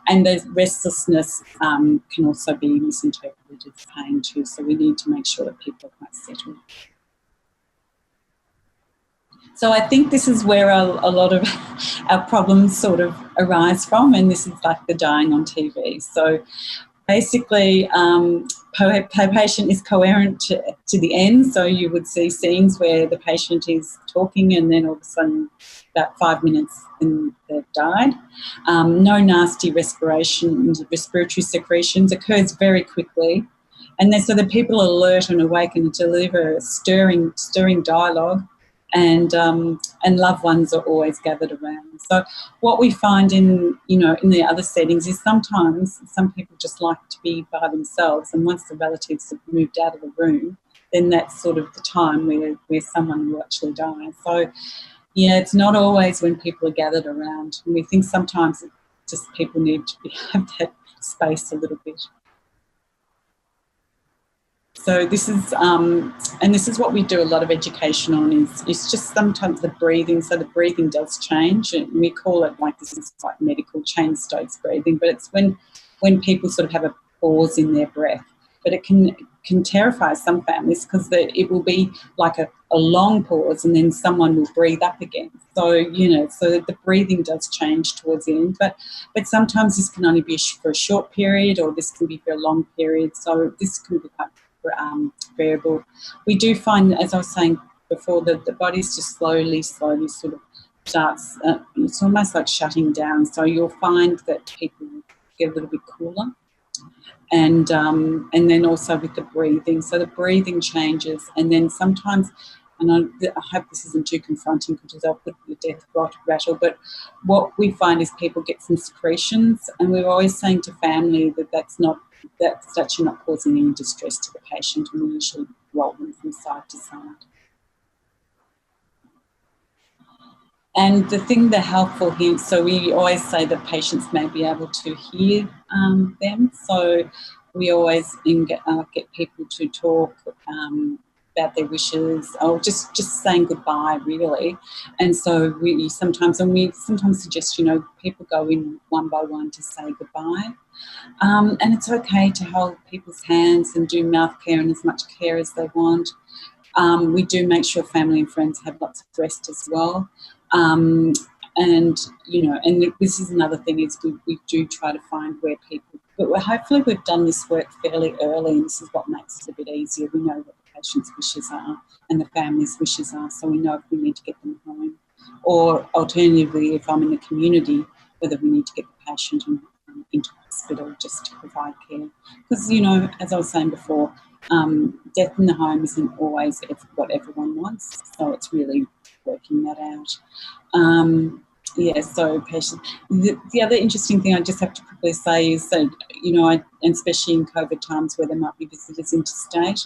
and the restlessness can also be misinterpreted as pain too, so we need to make sure that people are quite settled. So I think this is where a lot of our problems sort of arise from, and this is like the dying on TV. So basically, patient is coherent to the end, so you would see scenes where the patient is talking and then all of a sudden about 5 minutes and they've died. No nasty respiratory secretions, occurs very quickly. And then so the people are alert and awake and deliver stirring dialogue. And loved ones are always gathered around. So what we find in the other settings is sometimes some people just like to be by themselves, and once the relatives have moved out of the room, then that's sort of the time where someone will actually die. So, yeah, it's not always when people are gathered around. And we think sometimes it's just people need to have that space a little bit. So this is, and this is what we do a lot of education on, is just sometimes the breathing. So the breathing does change, and we call it, like, this is like medical chain Stokes breathing, but it's when people sort of have a pause in their breath. But it can terrify some families, because it will be like a long pause and then someone will breathe up again. So, you know, so the breathing does change towards the end. But sometimes this can only be for a short period, or this can be for a long period. So this can be quite variable. We do find, as I was saying before, that the body's just slowly sort of starts, it's almost like shutting down. So you'll find that people get a little bit cooler. And then also with the breathing. So the breathing changes, and then sometimes, and I hope this isn't too confronting because I'll put the death rattle, but what we find is people get some secretions, and we're always saying to family that's actually not causing any distress to the patient, and we usually roll them from side to side. And the helpful hints, so we always say that patients may be able to hear them. So we always get people to talk about their wishes, or just saying goodbye, really. And so we sometimes suggest, people go in one by one to say goodbye. And it's okay to hold people's hands and do mouth care and as much care as they want. We do make sure family and friends have lots of rest as well. And this is another thing, is we do try to find where people, but hopefully we've done this work fairly early, and this is what makes it a bit easier. We know what the patient's wishes are and the family's wishes are, so we know if we need to get them home, or alternatively, if I'm in the community, whether we need to get the patient into hospital just to provide care. Because, as I was saying before, death in the home isn't always what everyone wants, so it's really working that out. So patients. The other interesting thing I just have to quickly say is that, and especially in COVID times where there might be visitors interstate,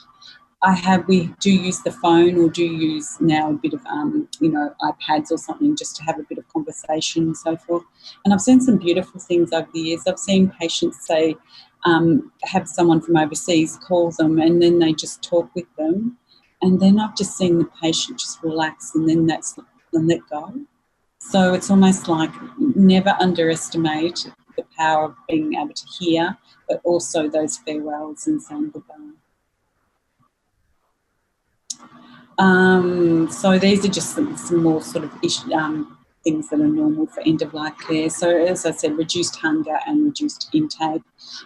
we do use the phone, or do use now a bit of, iPads or something, just to have a bit of conversation and so forth. And I've seen some beautiful things over the years. I've seen patients say, have someone from overseas call them, and then they just talk with them. And then I've just seen the patient just relax, and then let go. So it's almost like, never underestimate the power of being able to hear, but also those farewells and saying goodbye. So these are just some more sort of things that are normal for end-of-life care. So as I said, reduced hunger and reduced intake.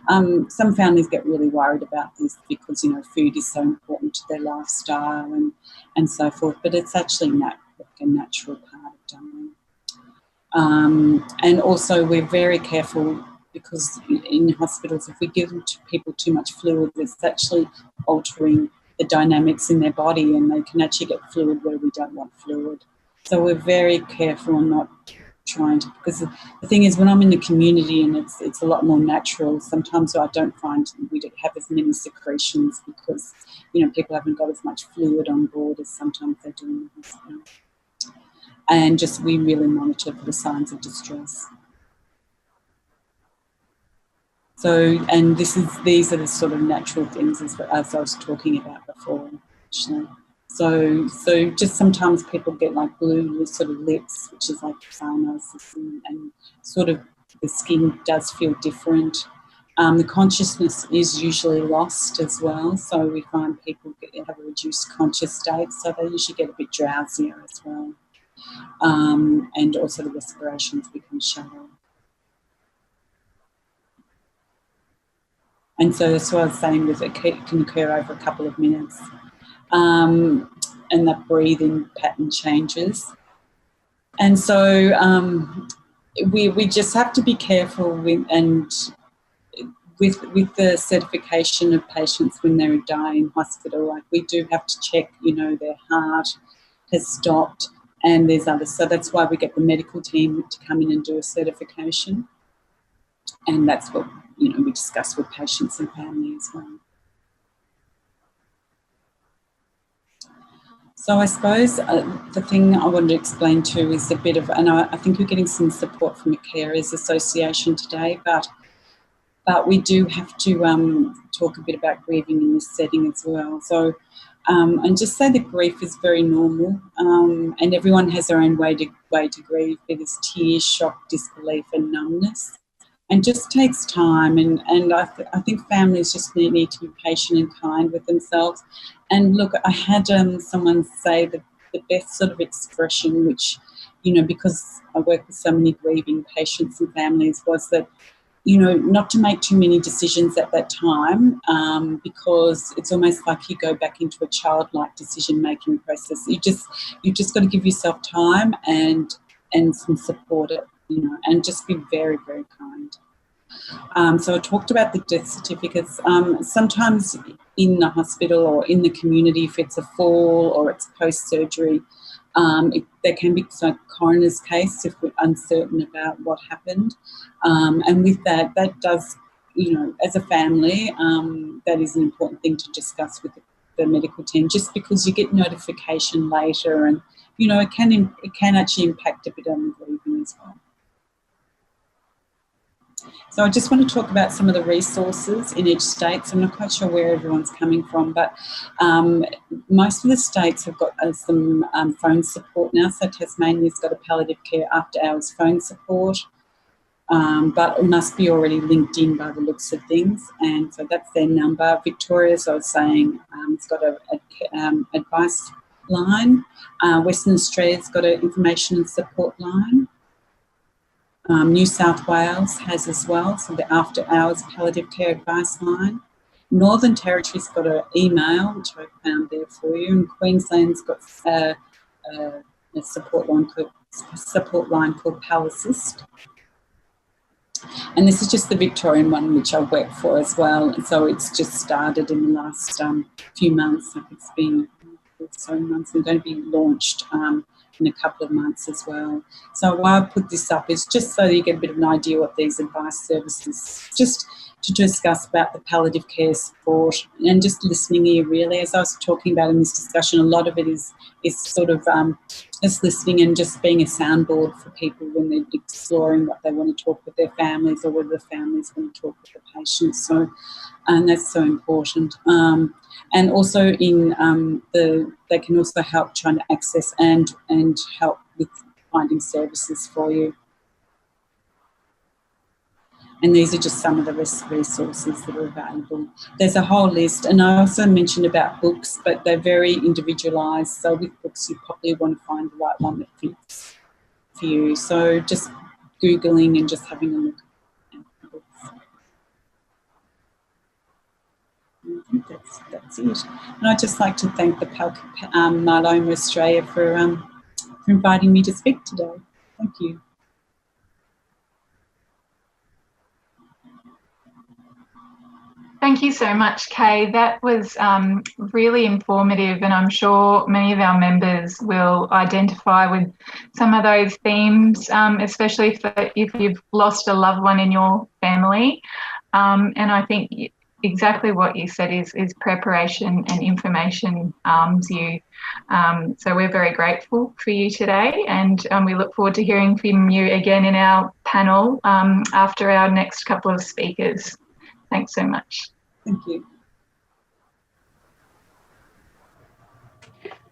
Some families get really worried about this because, food is so important to their lifestyle and so forth, but it's actually a natural part of dying. And also we're very careful, because in hospitals, if we give people too much fluid, it's actually altering the dynamics in their body, and they can actually get fluid where we don't want fluid. So we're very careful on not trying to, because the thing is, when I'm in the community and it's a lot more natural, sometimes I don't find we don't have as many secretions, because, people haven't got as much fluid on board as sometimes they do in the hospital. And just, we really monitor for the signs of distress. So, and these are the sort of natural things as I was talking about before, actually. So just sometimes people get like blue sort of lips, which is like cyanosis, and sort of the skin does feel different. The consciousness is usually lost as well, so we find people have a reduced conscious state, so they usually get a bit drowsier as well. And also the respirations become shallow. And so that's what I was saying, with it can occur over a couple of minutes. And that breathing pattern changes. And so we just have to be careful with the certification of patients when they're dying in hospital. Like, we do have to check, their heart has stopped, and there's others. So that's why we get the medical team to come in and do a certification. And that's what, we discuss with patients and family as well. So I suppose the thing I wanted to explain too is a bit of, and I think we're getting some support from the Carers Association today, but we do have to talk a bit about grieving in this setting as well. So, and just say that grief is very normal, and everyone has their own way to grieve. There's tears, shock, disbelief, and numbness. And just takes time, and I think families just need to be patient and kind with themselves. And look, I had someone say that the best sort of expression, which, because I work with so many grieving patients and families, was that, not to make too many decisions at that time, because it's almost like you go back into a childlike decision-making process. You just got to give yourself time and some support, and just be very, very kind. So I talked about the death certificates. Sometimes in the hospital or in the community, if it's a fall or it's post-surgery, there can be a coroner's case if we're uncertain about what happened. And with that does, as a family, that is an important thing to discuss with the medical team, just because you get notification later and it can actually impact a bit on the grieving as well. So I just want to talk about some of the resources in each state. So I'm not quite sure where everyone's coming from, but most of the states have got some phone support now. So Tasmania's got a palliative care after hours phone support, but it must be already linked in by the looks of things. And so that's their number. Victoria, as I was saying, it's got an advice line. Western Australia's got an information and support line. New South Wales has as well, so the after hours palliative care advice line. Northern Territory's got an email, which I found there for you, and Queensland's got a support line called Palassist. And this is just the Victorian one, which I work for as well. And so it's just started in the last few months. Like it's been so months and going to be launched in a couple of months as well. So why I put this up is just so that you get a bit of an idea what these advice services, just to discuss about the palliative care support and just listening here really. As I was talking about in this discussion, a lot of it is sort of just listening and just being a soundboard for people when they're exploring what they want to talk with their families or whether the families want to talk with the patients. So, and that's so important. And also they can also help trying to access and help with finding services for you. And these are just some of the resources that are available. There's a whole list, and I also mentioned about books, but they're very individualised. So with books, you probably want to find the right one that fits for you. So just Googling and just having a look at the books. I think that's it. And I'd just like to thank the Myeloma Australia for inviting me to speak today. Thank you. Thank you so much, Kay. That was really informative, and I'm sure many of our members will identify with some of those themes, especially if you've lost a loved one in your family. And I think exactly what you said is preparation and information arms you. So we're very grateful for you today, and we look forward to hearing from you again in our panel after our next couple of speakers. Thanks so much. Thank you.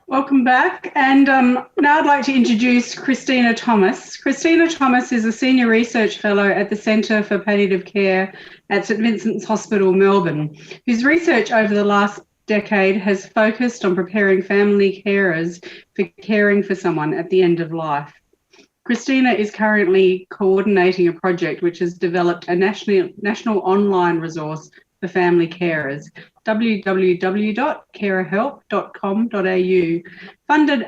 Welcome back. And now I'd like to introduce Christina Thomas. Christina Thomas is a Senior Research Fellow at the Centre for Palliative Care at St Vincent's Hospital, Melbourne, whose research over the last decade has focused on preparing family carers for caring for someone at the end of life. Christina is currently coordinating a project which has developed a national online resource for family carers, www.carerhelp.com.au, funded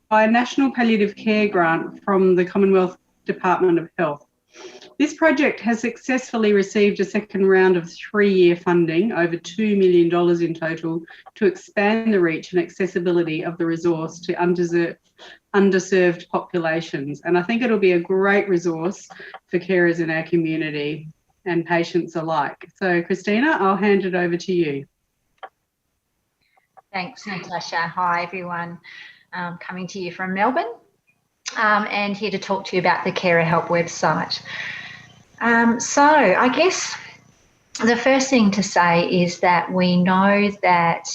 by a National Palliative Care grant from the Commonwealth Department of Health. This project has successfully received a second round of 3-year funding, over $2 million in total, to expand the reach and accessibility of the resource to underserved populations. And I think it'll be a great resource for carers in our community and patients alike. So Christina, I'll hand it over to you. Thanks, Natasha. Hi, everyone. Coming to you from Melbourne and here to talk to you about the Carer Help website. So I guess the first thing to say is that we know that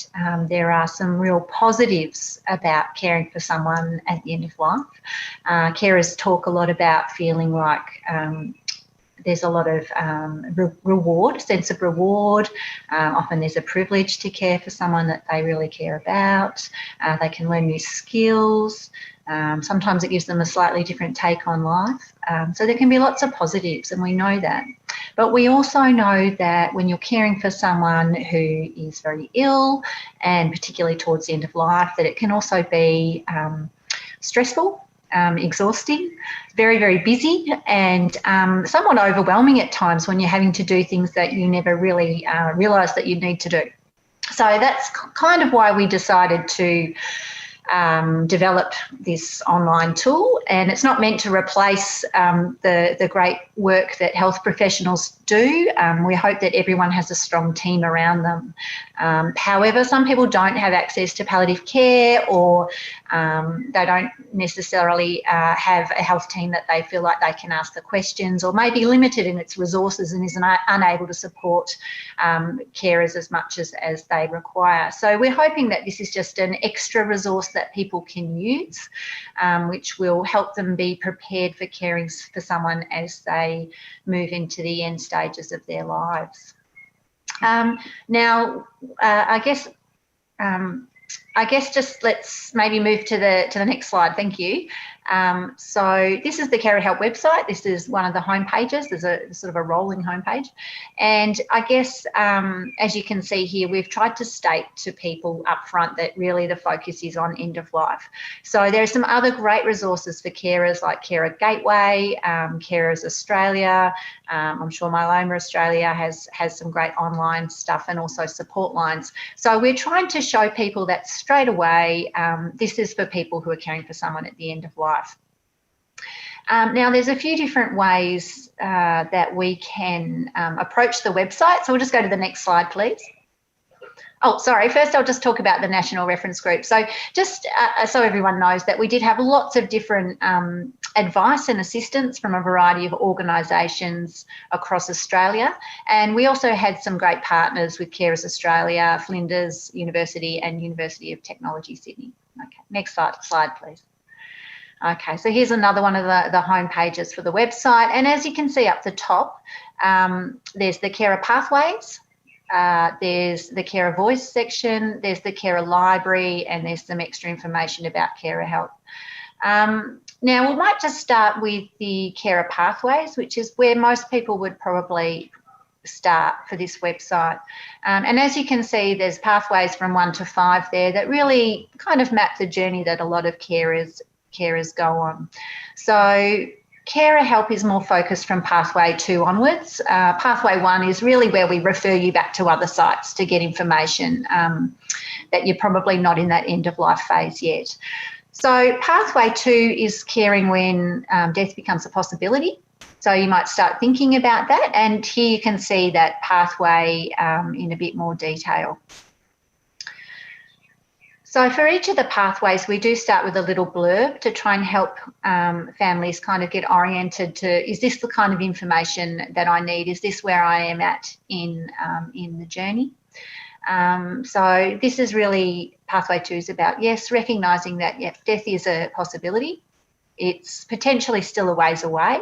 there are some real positives about caring for someone at the end of life. Carers talk a lot about feeling like there's a lot of reward, sense of reward. Often there's a privilege to care for someone that they really care about. They can learn new skills. Sometimes it gives them a slightly different take on life. So there can be lots of positives, and we know that. But we also know that when you're caring for someone who is very ill, and particularly towards the end of life, that it can also be stressful, exhausting, very, very busy, and somewhat overwhelming at times when you're having to do things that you never really realised that you need to do. So that's kind of why we decided to develop this online tool, and it's not meant to replace the great work that health professionals do. We hope that everyone has a strong team around them. However, some people don't have access to palliative care, or they don't necessarily have a health team that they feel like they can ask the questions, or may be limited in its resources and is unable to support carers as much as they require. So we're hoping that this is just an extra resource that people can use, which will help them be prepared for caring for someone as they move into the end stages of their lives. Now, I guess just let's maybe move to the next slide. Thank you. So this is the Carer Help website. This is one of the home pages. There's a sort of a rolling homepage. And I guess, as you can see here, we've tried to state to people up front that really the focus is on end of life. So there are some other great resources for carers like Carer Gateway, Carers Australia. I'm sure Myeloma Australia has some great online stuff, and also support lines. So we're trying to show people that straight away, this is for people who are caring for someone at the end of life. Now, there's a few different ways that we can approach the website. So we'll just go to the next slide, please. Oh, sorry. First, I'll just talk about the National Reference Group. So just so everyone knows that we did have lots of different advice and assistance from a variety of organisations across Australia. And we also had some great partners with Carers Australia, Flinders University and University of Technology, Sydney. Okay, next slide, please. Okay, so here's another one of the home pages for the website. And as you can see up the top, there's the Carer Pathways, there's the Carer Voice section, there's the Carer Library, and there's some extra information about Carer Help. Now, we might just start with the Carer Pathways, which is where most people would probably start for this website. And as you can see, there's pathways from 1 to 5 there that really kind of map the journey that a lot of carers go on. So Carer Help is more focused from Pathway 2 onwards. Pathway 1 is really where we refer you back to other sites to get information that you're probably not in that end of life phase yet. So Pathway 2 is caring when death becomes a possibility. So you might start thinking about that, and here you can see that pathway in a bit more detail. So for each of the pathways, we do start with a little blurb to try and help families kind of get oriented to, is this the kind of information that I need? Is this where I am at in the journey? So this is really, Pathway 2 is about, yes, recognising that death is a possibility. It's potentially still a ways away,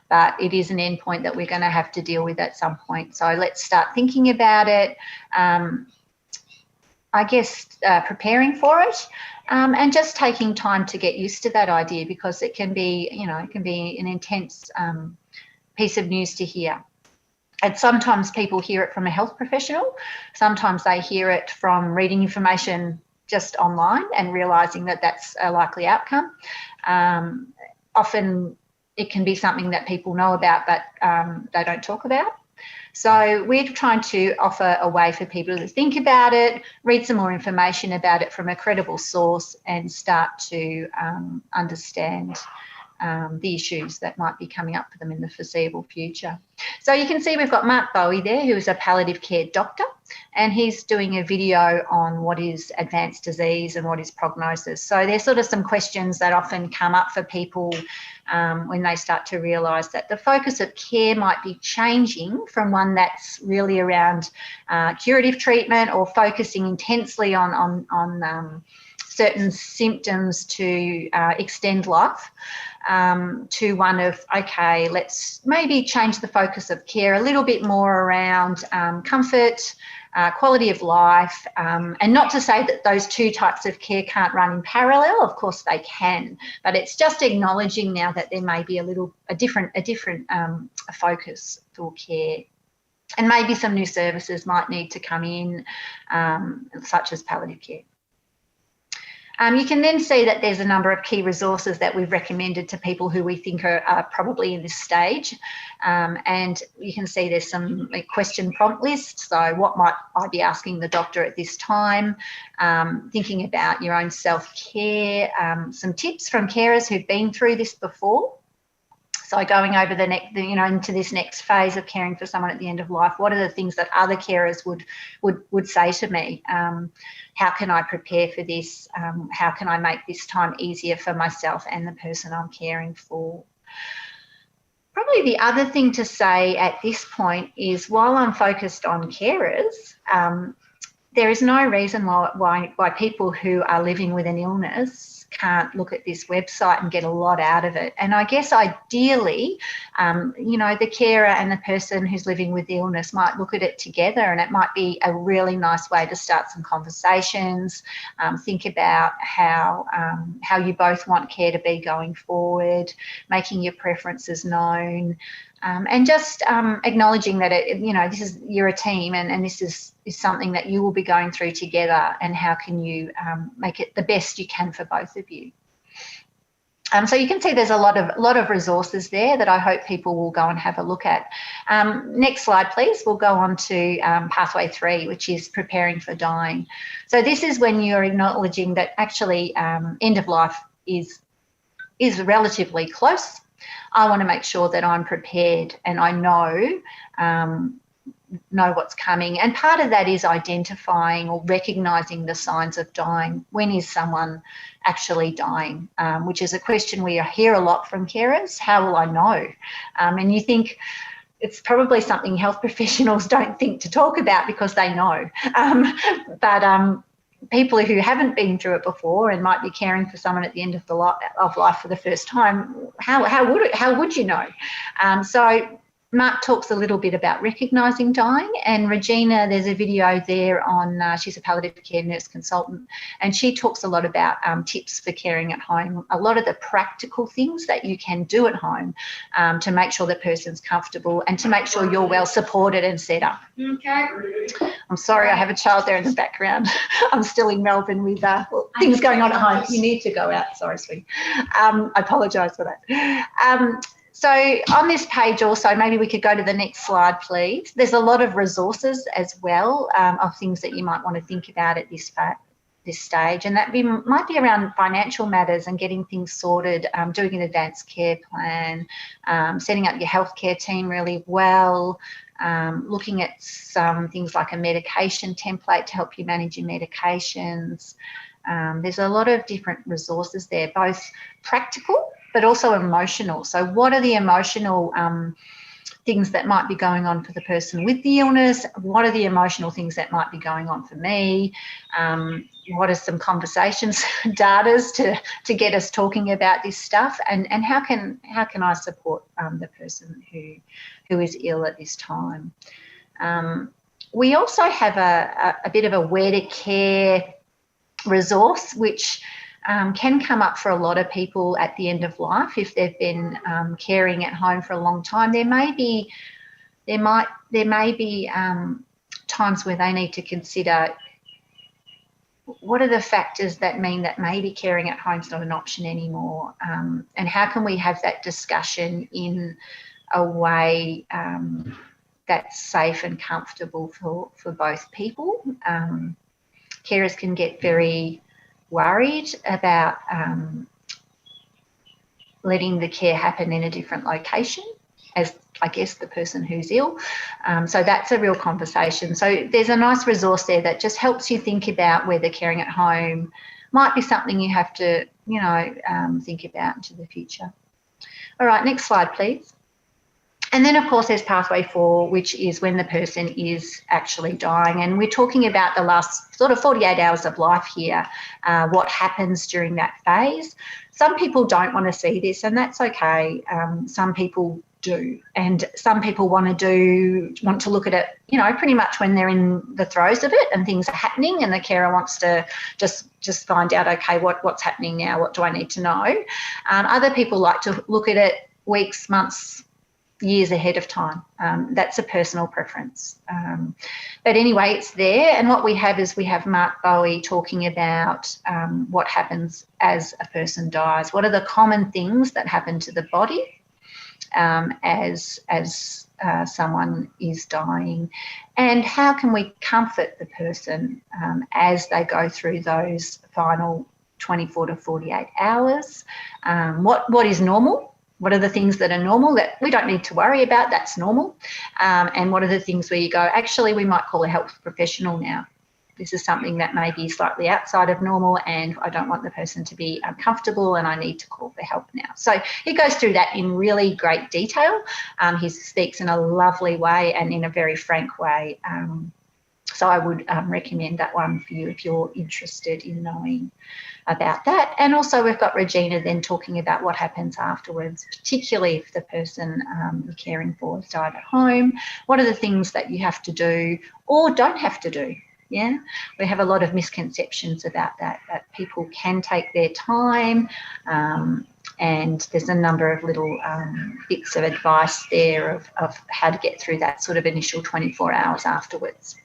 but it is an endpoint that we're going to have to deal with at some point. So let's start thinking about it. I guess preparing for it, and just taking time to get used to that idea, because it can be, it can be an intense piece of news to hear. And sometimes people hear it from a health professional. Sometimes they hear it from reading information just online and realising that that's a likely outcome. Often it can be something that people know about, but they don't talk about. So we're trying to offer a way for people to think about it, read some more information about it from a credible source, and start to understand the issues that might be coming up for them in the foreseeable future. So you can see we've got Mark Bowie there, who is a palliative care doctor, and he's doing a video on what is advanced disease and what is prognosis. So there's sort of some questions that often come up for people when they start to realise that the focus of care might be changing from one that's really around curative treatment or focusing intensely on certain symptoms to extend life, to one of, okay, let's maybe change the focus of care a little bit more around comfort, quality of life, and not to say that those two types of care can't run in parallel. Of course they can, but it's just acknowledging now that there may be a different focus for care, and maybe some new services might need to come in, such as palliative care. You can then see that there's a number of key resources that we've recommended to people who we think are probably in this stage. And you can see there's some question prompt lists. So what might I be asking the doctor at this time? Thinking about your own self-care, some tips from carers who've been through this before. So going over the next, into this next phase of caring for someone at the end of life, what are the things that other carers would say to me? How can I prepare for this? How can I make this time easier for myself and the person I'm caring for? Probably the other thing to say at this point is, while I'm focused on carers, there is no reason why people who are living with an illness can't look at this website and get a lot out of it. And I guess ideally, the carer and the person who's living with the illness might look at it together, and it might be a really nice way to start some conversations, think about how you both want care to be going forward, making your preferences known, and just acknowledging that you're a team, and this is something that you will be going through together, and how can you make it the best you can for both of you. So you can see there's a lot of resources there that I hope people will go and have a look at. Next slide, please. We'll go on to pathway 3, which is preparing for dying. So this is when you're acknowledging that actually end of life is relatively close. I want to make sure that I'm prepared and I know what's coming. And part of that is identifying or recognising the signs of dying. When is someone actually dying? Which is a question we hear a lot from carers. How will I know? And you think it's probably something health professionals don't think to talk about because they know. But people who haven't been through it before and might be caring for someone at the end of life for the first time, how would you know? So Mark talks a little bit about recognising dying, and Regina, there's a video there on, she's a palliative care nurse consultant, and she talks a lot about tips for caring at home, a lot of the practical things that you can do at home to make sure the person's comfortable and to make sure you're well supported and set up. Okay. I'm sorry, I have a child there in the background. I'm still in Melbourne with things going on at home. You need to go out, sorry, sweetie. I apologise for that. So on this page also, maybe we could go to the next slide, please. There's a lot of resources as well of things that you might want to think about at this stage, and that might be around financial matters and getting things sorted, doing an advanced care plan, setting up your healthcare team really well, looking at some things like a medication template to help you manage your medications. There's a lot of different resources there, both practical but also emotional. So what are the emotional things that might be going on for the person with the illness? What are the emotional things that might be going on for me? What are some conversations, datas to get us talking about this stuff? And how can I support the person who is ill at this time? We also have a bit of a where to care resource, which can come up for a lot of people at the end of life if they've been caring at home for a long time. There may be times where they need to consider what are the factors that mean that maybe caring at home is not an option anymore, and how can we have that discussion in a way that's safe and comfortable for both people. Carers can get very worried about letting the care happen in a different location as, I guess, the person who's ill. So that's a real conversation. So there's a nice resource there that just helps you think about whether caring at home might be something you have to, think about into the future. All right, next slide, please. And then, of course, there's pathway 4, which is when the person is actually dying. And we're talking about the last sort of 48 hours of life here, what happens during that phase. Some people don't want to see this, and that's okay. Some people do. And some people want to look at it, pretty much when they're in the throes of it and things are happening, and the carer wants to just find out, okay, what's happening now? What do I need to know? Other people like to look at it weeks, months, years ahead of time. That's a personal preference. But anyway, it's there. And what we have is we have Mark Bowie talking about what happens as a person dies. What are the common things that happen to the body as someone is dying, and how can we comfort the person as they go through those final 24 to 48 hours? What is normal? What are the things that are normal that we don't need to worry about? That's normal. And what are the things where you go, actually, we might call a health professional now. This is something that may be slightly outside of normal and I don't want the person to be uncomfortable and I need to call for help now. So he goes through that in really great detail. He speaks in a lovely way and in a very frank way. So I would recommend that one for you if you're interested in knowing about that. And also we've got Regina then talking about what happens afterwards, particularly if the person you're caring for has died at home. What are the things that you have to do or don't have to do? Yeah, we have a lot of misconceptions about that people can take their time, and there's a number of little bits of advice there of how to get through that sort of initial 24 hours afterwards.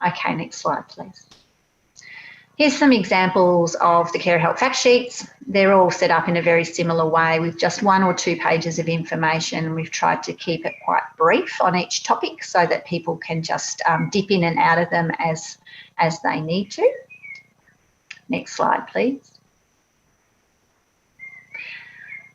Okay, next slide, please. Here's some examples of the Carer Help fact sheets. They're all set up in a very similar way with just 1 or 2 pages of information. We've tried to keep it quite brief on each topic so that people can just dip in and out of them as they need to. Next slide, please.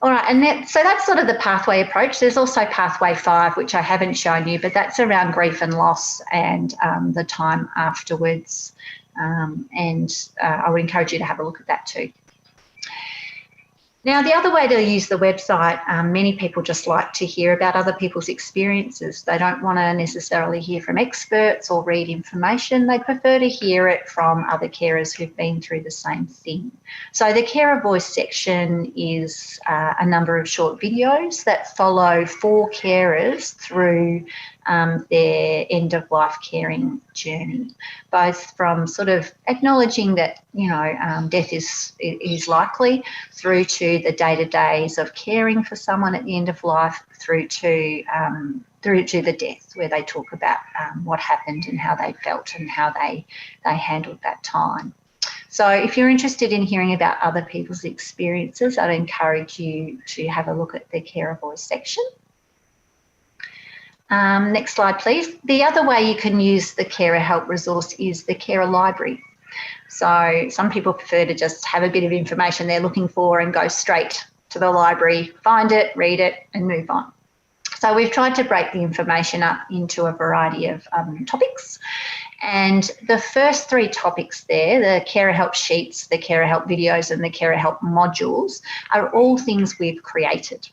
All right, and so that's sort of the pathway approach. There's also pathway 5, which I haven't shown you, but that's around grief and loss and the time afterwards. I would encourage you to have a look at that too. Now, the other way to use the website, many people just like to hear about other people's experiences. They don't want to necessarily hear from experts or read information. They prefer to hear it from other carers who've been through the same thing. So the Carer Voice section is a number of short videos that follow 4 carers through their end-of-life caring journey, both from sort of acknowledging that, you know, death is likely, through to the day-to-days of caring for someone at the end of life, through to the death, where they talk about what happened and how they felt and how they handled that time. So if you're interested in hearing about other people's experiences, I'd encourage you to have a look at the Carer Voice section. Next slide, please. The other way you can use the Carer Help resource is the Carer Library. So some people prefer to just have a bit of information they're looking for and go straight to the library, find it, read it, and move on. So we've tried to break the information up into a variety of topics. And the first 3 topics there, the Carer Help sheets, the Carer Help videos, and the Carer Help modules, are all things we've created.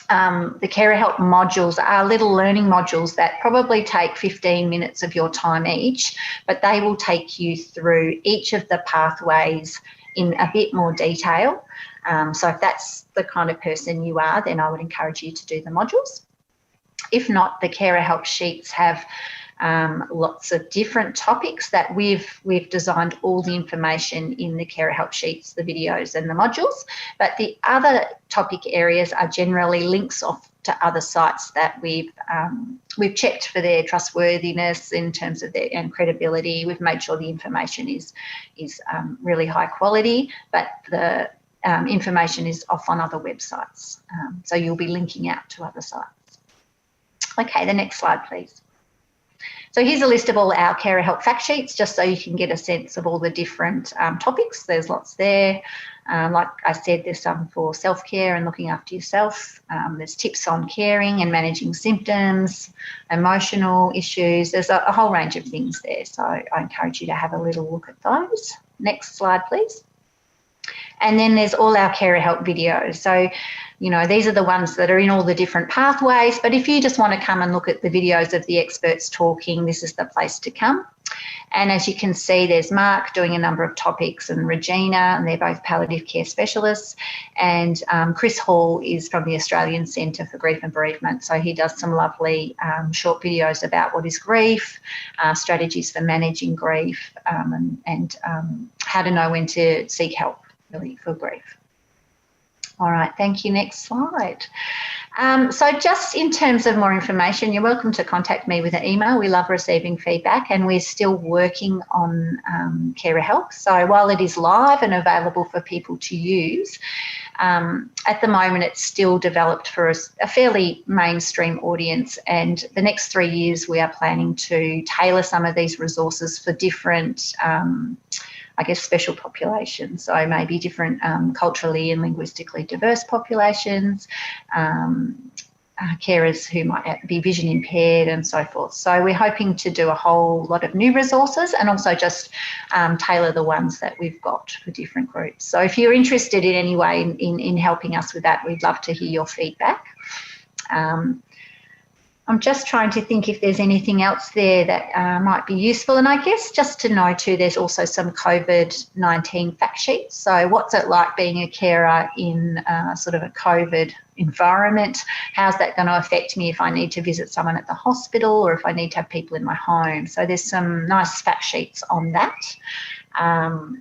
The Carer Help modules are little learning modules that probably take 15 minutes of your time each, but they will take you through each of the pathways in a bit more detail. So if that's the kind of person you are, then I would encourage you to do the modules. If not, the Carer Help sheets have lots of different topics that we've designed all the information in the Carer Help sheets, the videos and the modules, but the other topic areas are generally links off to other sites that we've checked for their trustworthiness in terms of their credibility. We've made sure the information is really high quality, but the information is off on other websites. So you'll be linking out to other sites. Okay, the next slide, please. So here's a list of all our Carer Help fact sheets, just so you can get a sense of all the different topics. There's lots there. Like I said, there's some for self-care and looking after yourself. There's tips on caring and managing symptoms, emotional issues. There's a whole range of things there. So I encourage you to have a little look at those. Next slide, please. And then there's all our Carer Help videos. So, you know, these are the ones that are in all the different pathways. But if you just want to come and look at the videos of the experts talking, this is the place to come. And as you can see, there's Mark doing a number of topics and Regina, and they're both palliative care specialists. And Chris Hall is from the Australian Centre for Grief and Bereavement. So he does some lovely short videos about what is grief, strategies for managing grief, and how to know when to seek help, really, for grief. All right, thank you. Next slide. So just in terms of more information, you're welcome to contact me with an email. We love receiving feedback, and we're still working on Carer Help. So while it is live and available for people to use, at the moment it's still developed for a fairly mainstream audience, and the next 3 years we are planning to tailor some of these resources for different I guess, special populations. So maybe different culturally and linguistically diverse populations, carers who might be vision impaired and so forth. So we're hoping to do a whole lot of new resources and also just tailor the ones that we've got for different groups. So if you're interested in any way in helping us with that, we'd love to hear your feedback. I'm just trying to think if there's anything else there that might be useful. And I guess just to know too, there's also some COVID-19 fact sheets. So what's it like being a carer in sort of a COVID environment? How's that going to affect me if I need to visit someone at the hospital or if I need to have people in my home? So there's some nice fact sheets on that. And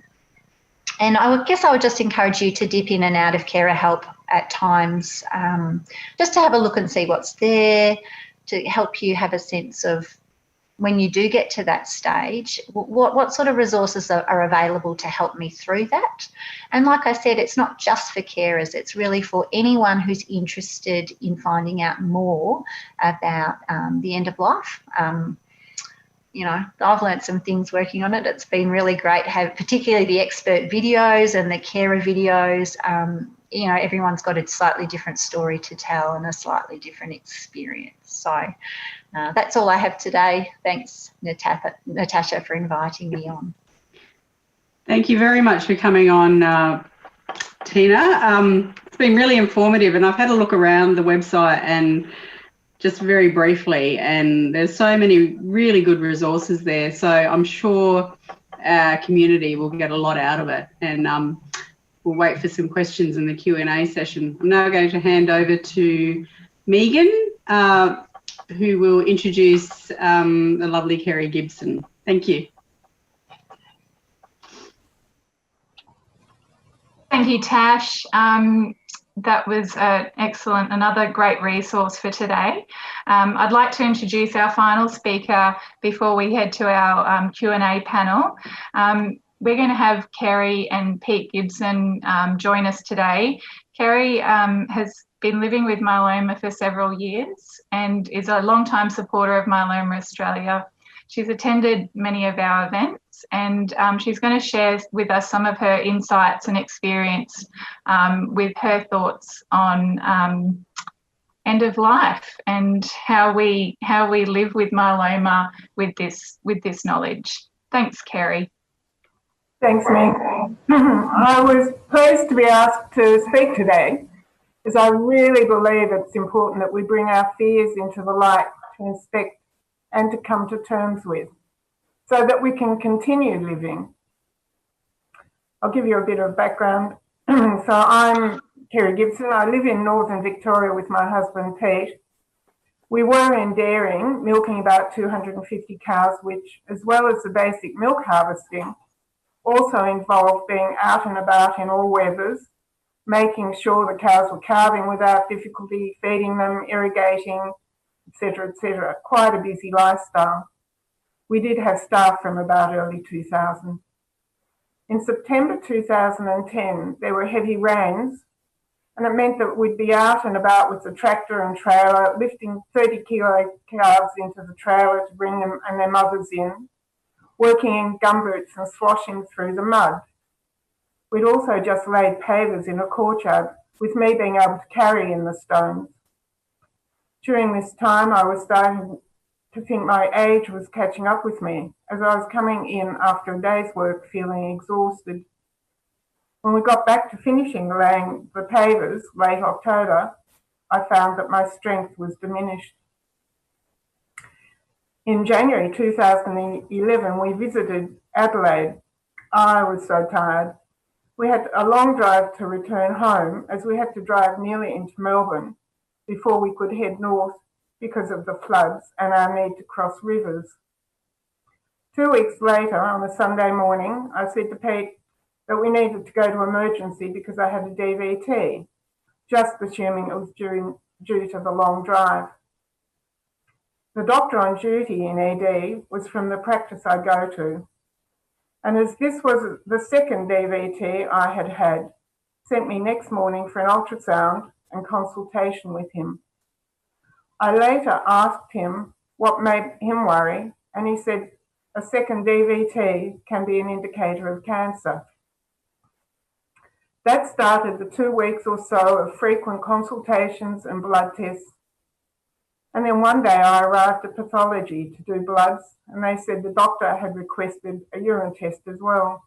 I guess I would just encourage you to dip in and out of Carer Help at times, just to have a look and see what's there, to help you have a sense of when you do get to that stage, what sort of resources are available to help me through that. And like I said, it's not just for carers, it's really for anyone who's interested in finding out more about the end of life. You know, I've learned some things working on it. It's been really great, particularly the expert videos and the carer videos. You know, everyone's got a slightly different story to tell and a slightly different experience. So that's all I have today. Thanks, Natasha, for inviting me on. Thank you very much for coming on, Tina. It's been really informative, and I've had a look around the website and just very briefly, and there's so many really good resources there. So I'm sure our community will get a lot out of it, and we'll wait for some questions in the Q&A session. I'm now going to hand over to Megan, who will introduce the lovely Kerry Gibson. Thank you. Thank you, Tash. That was excellent, another great resource for today. I'd like to introduce our final speaker before we head to our Q&A panel. We're going to have Kerry and Pete Gibson join us today. Kerry has been living with myeloma for several years and is a long-time supporter of Myeloma Australia. She's attended many of our events, and she's going to share with us some of her insights and experience with her thoughts on end of life and how we live with myeloma with this knowledge. Thanks, Kerry. Thanks, Meg. I was pleased to be asked to speak today, as I really believe it's important that we bring our fears into the light to inspect and to come to terms with, so that we can continue living. I'll give you a bit of background. So I'm Kerry Gibson. I live in Northern Victoria with my husband, Pete. We were in dairying, milking about 250 cows, which, as well as the basic milk harvesting, also involved being out and about in all weathers, making sure the cows were calving without difficulty, feeding them, irrigating, etc., etc. Quite a busy lifestyle. We did have staff from about early 2000. In September 2010, there were heavy rains, and it meant that we'd be out and about with the tractor and trailer, lifting 30-kilo calves into the trailer to bring them and their mothers in, working in gumboots and sloshing through the mud. We'd also just laid pavers in a courtyard, with me being able to carry in the stones. During this time, I was starting to think my age was catching up with me, as I was coming in after a day's work feeling exhausted. When we got back to finishing laying the pavers late October, I found that my strength was diminished. In January 2011, we visited Adelaide. I was so tired. We had a long drive to return home, as we had to drive nearly into Melbourne before we could head north because of the floods and our need to cross rivers. 2 weeks later, on a Sunday morning, I said to Pete that we needed to go to emergency because I had a DVT. just assuming it was due to the long drive. The doctor on duty in ED was from the practice I go to, and as this was the second DVT I had had, sent me next morning for an ultrasound and consultation with him. I later asked him what made him worry, and he said a second DVT can be an indicator of cancer. That started the 2 weeks or so of frequent consultations and blood tests. And then one day I arrived at pathology to do bloods, and they said the doctor had requested a urine test as well.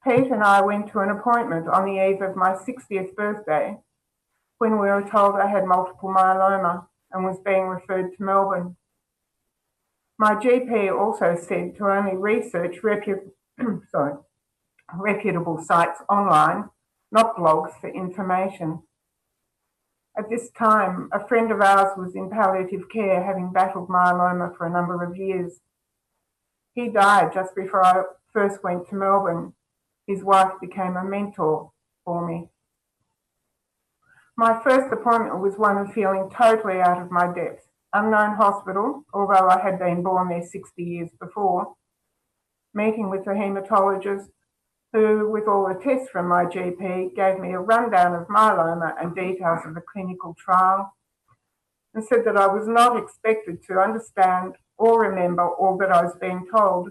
Pete and I went to an appointment on the eve of my 60th birthday when we were told I had multiple myeloma and was being referred to Melbourne. My GP also said to only research reputable sites online, not blogs for information. At this time, a friend of ours was in palliative care, having battled myeloma for a number of years. He died just before I first went to Melbourne. His wife became a mentor for me. My first appointment was one of feeling totally out of my depth. Unknown hospital, although I had been born there 60 years before. Meeting with a haematologist who, with all the tests from my GP, gave me a rundown of myeloma and details of the clinical trial, and said that I was not expected to understand or remember all that I was being told,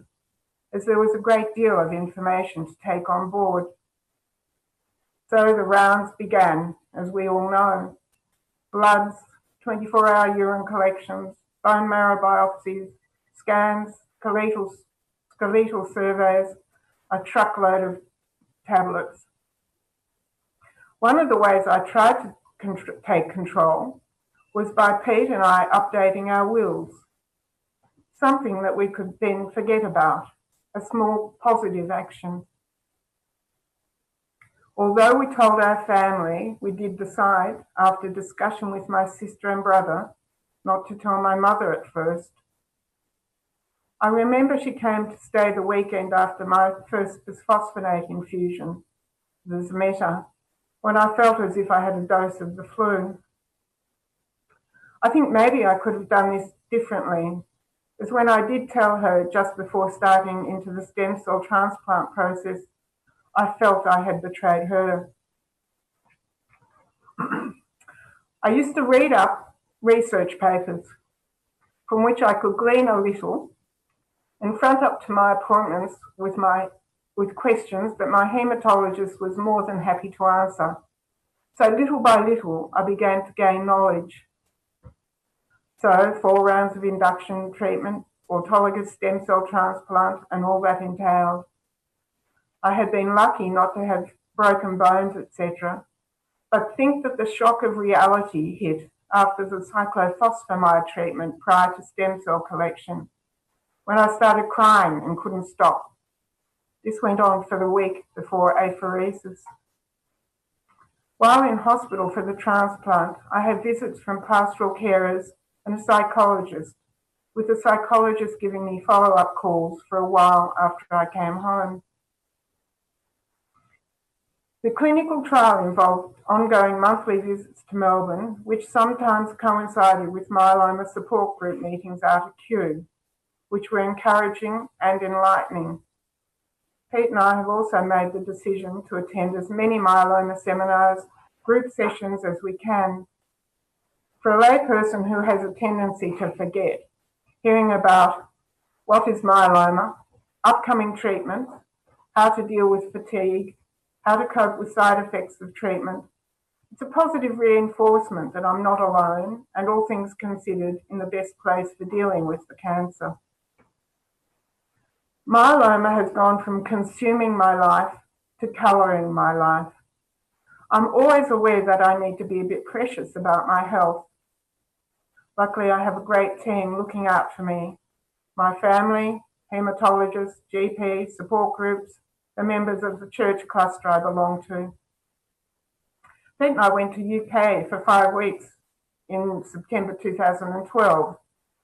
as there was a great deal of information to take on board. So the rounds began, as we all know. Bloods, 24-hour urine collections, bone marrow biopsies, scans, skeletal surveys, a truckload of tablets. One of the ways I tried to take control was by Pete and I updating our wills, something that we could then forget about, a small positive action. Although we told our family, we did decide, after discussion with my sister and brother, not to tell my mother at first. I remember she came to stay the weekend after my first bisphosphonate infusion, the Zmeta, when I felt as if I had a dose of the flu. I think maybe I could have done this differently, as when I did tell her just before starting into the stem cell transplant process, I felt I had betrayed her. I used to read up research papers from which I could glean a little and front up to my appointments with questions that my haematologist was more than happy to answer. So little by little, I began to gain knowledge. So 4 rounds of induction treatment, autologous stem cell transplant, and all that entailed. I had been lucky not to have broken bones, etc., but think that the shock of reality hit after the cyclophosphamide treatment prior to stem cell collection, when I started crying and couldn't stop. This went on for the week before apheresis. While in hospital for the transplant, I had visits from pastoral carers and a psychologist, with the psychologist giving me follow-up calls for a while after I came home. The clinical trial involved ongoing monthly visits to Melbourne, which sometimes coincided with myeloma support group meetings out at Kew, which were encouraging and enlightening. Pete and I have also made the decision to attend as many myeloma seminars, group sessions as we can. For a layperson who has a tendency to forget, hearing about what is myeloma, upcoming treatment, how to deal with fatigue, how to cope with side effects of treatment, it's a positive reinforcement that I'm not alone and, all things considered, in the best place for dealing with the cancer. Myeloma has gone from consuming my life to colouring my life. I'm always aware that I need to be a bit precious about my health. Luckily, I have a great team looking out for me. My family, haematologists, GP, support groups, the members of the church cluster I belong to. Pete and I went to UK for 5 weeks in September 2012,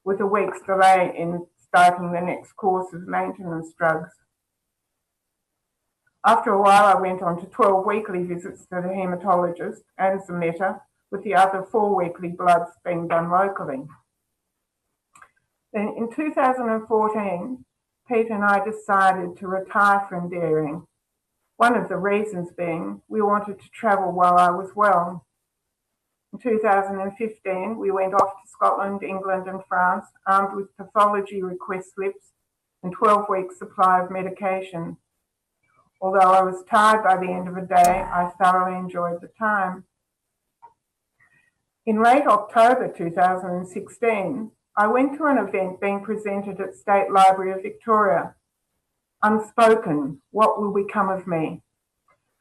with a week's delay in starting the next course of maintenance drugs. After a while, I went on to 12 weekly visits to the haematologist and Zameta, with the other 4 weekly bloods being done locally. Then in 2014, Pete and I decided to retire from dairying. One of the reasons being we wanted to travel while I was well. In 2015, we went off to Scotland, England and France, armed with pathology request slips and 12 weeks supply of medication. Although I was tired by the end of the day, I thoroughly enjoyed the time. In late October 2016, I went to an event being presented at State Library of Victoria, Unspoken, What Will Become of Me,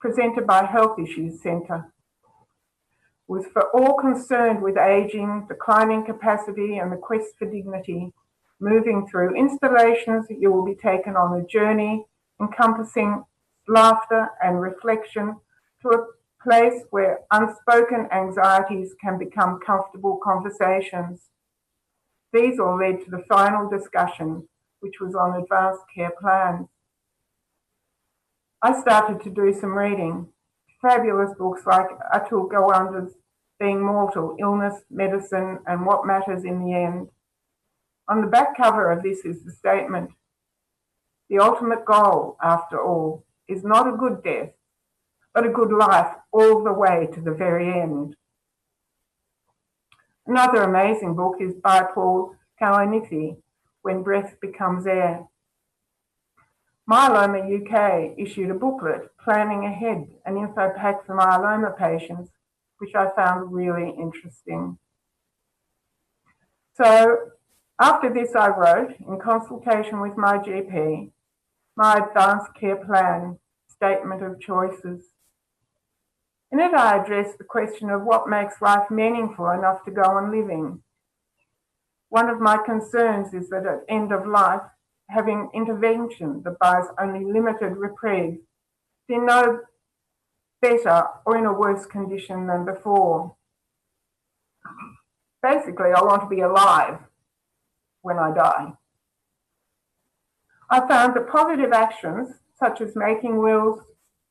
presented by Health Issues Centre. It was for all concerned with ageing, declining capacity and the quest for dignity. Moving through installations, you will be taken on a journey encompassing laughter and reflection to a place where unspoken anxieties can become comfortable conversations. These all led to the final discussion, which was on advanced care plans. I started to do some reading. Fabulous books like Atul Gawander's Being Mortal, Illness, Medicine, and What Matters in the End. On the back cover of this is the statement, the ultimate goal, after all, is not a good death, but a good life all the way to the very end. Another amazing book is by Paul Kalanithi, When Breath Becomes Air. Myeloma UK issued a booklet, Planning Ahead, an info pack for myeloma patients, which I found really interesting. So after this, I wrote, in consultation with my GP, my advanced care plan, statement of choices. In it, I addressed the question of what makes life meaningful enough to go on living. One of my concerns is that at end of life, having intervention that buys only limited reprieve, they're no better or in a worse condition than before. Basically, I want to be alive when I die. I found that positive actions, such as making wills,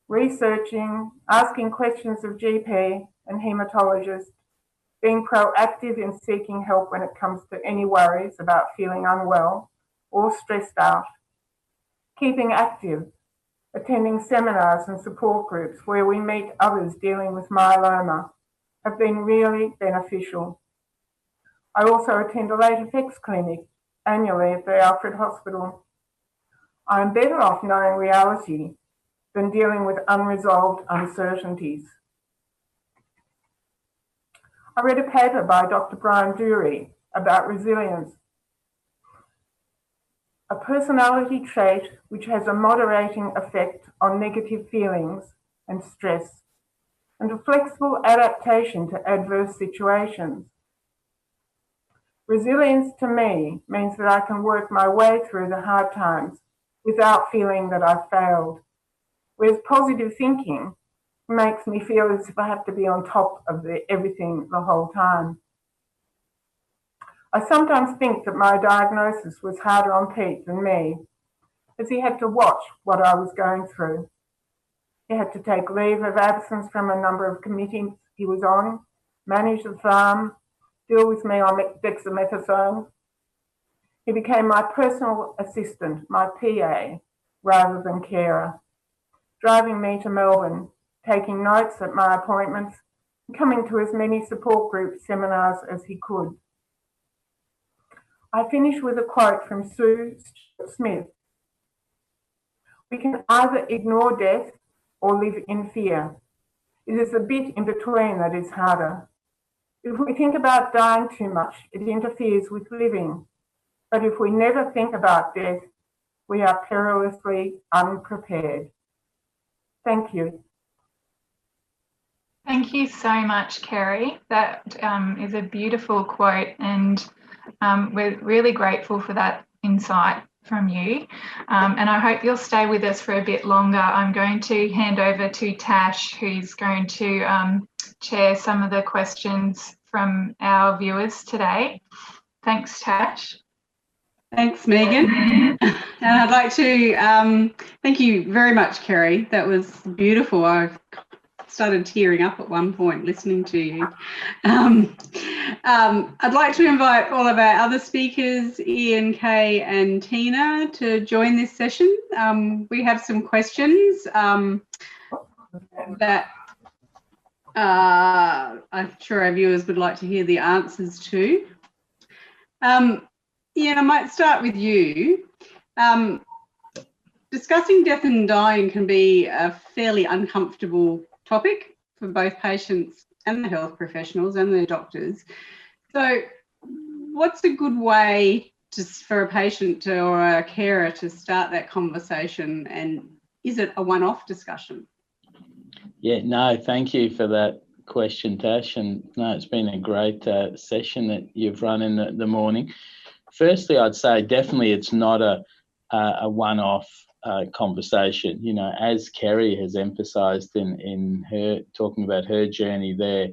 researching, asking questions of GP and haematologist, being proactive in seeking help when it comes to any worries about feeling unwell or stressed out, keeping active, attending seminars and support groups where we meet others dealing with myeloma, have been really beneficial. I also attend a late effects clinic annually at the Alfred Hospital. I am better off knowing reality than dealing with unresolved uncertainties. I read a paper by Dr. Brian Dury about resilience, a personality trait which has a moderating effect on negative feelings and stress, and a flexible adaptation to adverse situations. Resilience to me means that I can work my way through the hard times without feeling that I've failed, whereas positive thinking makes me feel as if I have to be on top of everything the whole time. I sometimes think that my diagnosis was harder on Pete than me, as he had to watch what I was going through. He had to take leave of absence from a number of committees he was on, manage the farm, deal with me on dexamethasone. He became my personal assistant, my PA, rather than carer, driving me to Melbourne, taking notes at my appointments, and coming to as many support group seminars as he could. I finish with a quote from Sue Smith. We can either ignore death or live in fear. It is the bit in between that is harder. If we think about dying too much, it interferes with living. But if we never think about death, we are perilously unprepared. Thank you. Thank you so much, Kerry. That is a beautiful quote, and we're really grateful for that insight from you. And I hope you'll stay with us for a bit longer. I'm going to hand over to Tash, who's going to chair some of the questions from our viewers today. Thanks, Tash. Thanks, Megan. And I'd like to thank you very much, Kerry. That was beautiful. I started tearing up at one point listening to you. I'd like to invite all of our other speakers, Ian, Kay and Tina, to join this session. We have some questions that I'm sure our viewers would like to hear the answers to. Ian, I might start with you. Discussing death and dying can be a fairly uncomfortable topic for both patients and the health professionals and their doctors. So what's a good way for a patient or a carer to start that conversation, and is it a one-off discussion? Yeah, no, thank you for that question, Tash. And no, it's been a great session that you've run in the morning. Firstly, I'd say definitely it's not a one-off conversation. You know, as Kerry has emphasised in her talking about her journey there,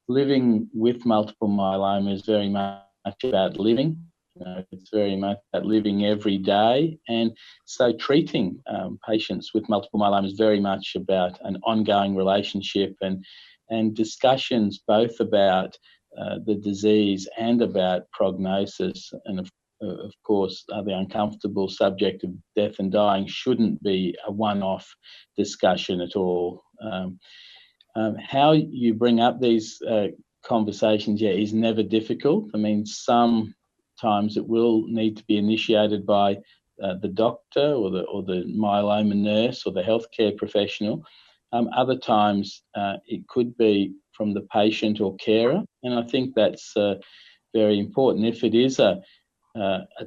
living with multiple myeloma is very much about living. You know, it's very much about living every day, and so treating patients with multiple myeloma is very much about an ongoing relationship and discussions both about the disease and about prognosis, and of course the uncomfortable subject of death and dying shouldn't be a one-off discussion at all. How you bring up these conversations, is never difficult. I mean, sometimes it will need to be initiated by the doctor or the myeloma nurse or the healthcare professional. Other times it could be from the patient or carer, and I think that's very important. If it is a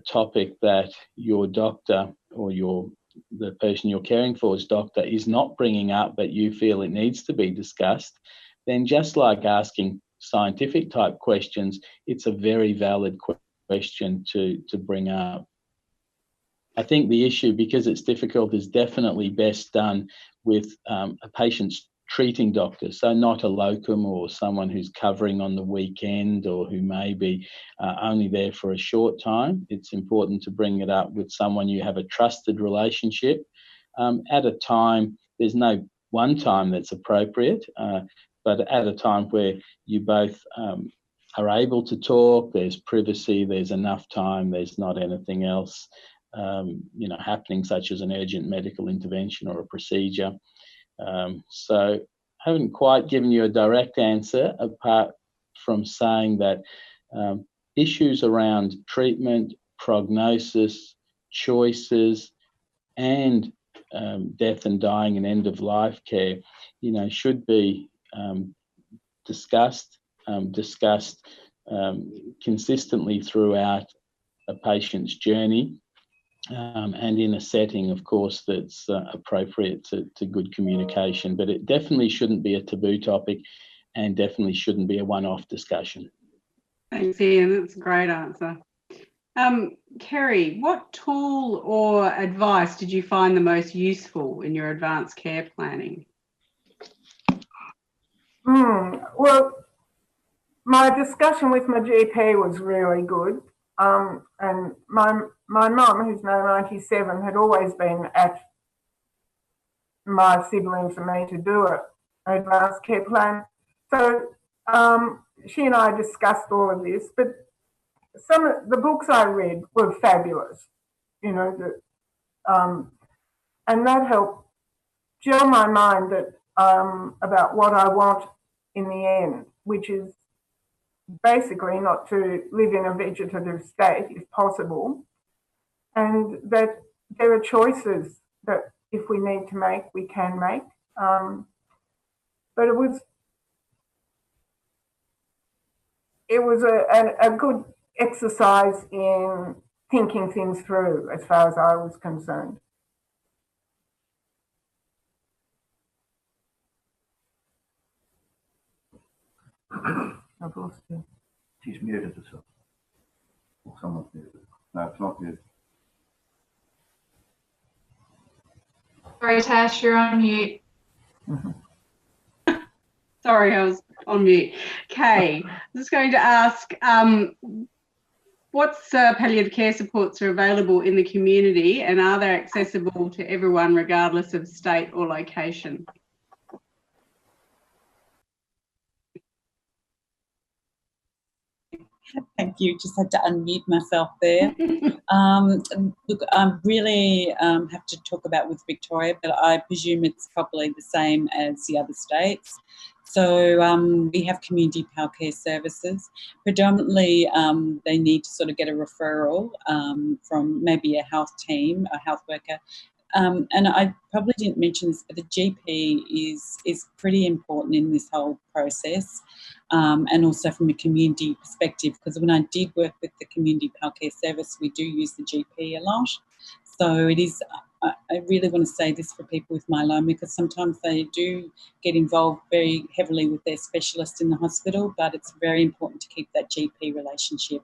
topic that your doctor or the person you're caring for's doctor is not bringing up, but you feel it needs to be discussed, then just like asking scientific type questions, it's a very valid question to bring up. I think the issue, because it's difficult, is definitely best done with a patient's treating doctor, so not a locum or someone who's covering on the weekend or who may be only there for a short time. It's important to bring it up with someone you have a trusted relationship at a time. There's no one time that's appropriate, but at a time where you both are able to talk, there's privacy, there's enough time, there's not anything else happening, such as an urgent medical intervention or a procedure. So I haven't quite given you a direct answer, apart from saying that issues around treatment, prognosis, choices, and death and dying and end of life care, should be discussed consistently throughout a patient's journey. And in a setting, of course, that's appropriate to good communication. But it definitely shouldn't be a taboo topic, and definitely shouldn't be a one-off discussion. Thanks, Ian. That's a great answer. Kerry, what tool or advice did you find the most useful in your advanced care planning? Well, my discussion with my GP was really good. And my mum, who's now 97, had always been at my siblings and me to do an advanced care plan. So she and I discussed all of this, but some of the books I read were fabulous, and that helped gel my mind about what I want in the end, which is basically not to live in a vegetative state if possible, and that there are choices that if we need to make, we can make. But it was a good exercise in thinking things through as far as I was concerned. I've lost you. She's muted herself. Or someone's muted. No, it's not muted. Sorry, Tash, you're on mute. Sorry, I was on mute. Kay, I'm just going to ask, What palliative care supports are available in the community, and are they accessible to everyone regardless of state or location? Thank you. Just had to unmute myself there. Look, I really have to talk about with Victoria, but I presume it's probably the same as the other states. So we have community healthcare services. Predominantly, they need to sort of get a referral from maybe a health team, a health worker. And I probably didn't mention this, but the GP is pretty important in this whole process, and also from a community perspective, because when I did work with the community healthcare service, we do use the GP a lot. So it is, I really want to say this for people with myeloma, because sometimes they do get involved very heavily with their specialist in the hospital, but it's very important to keep that GP relationship.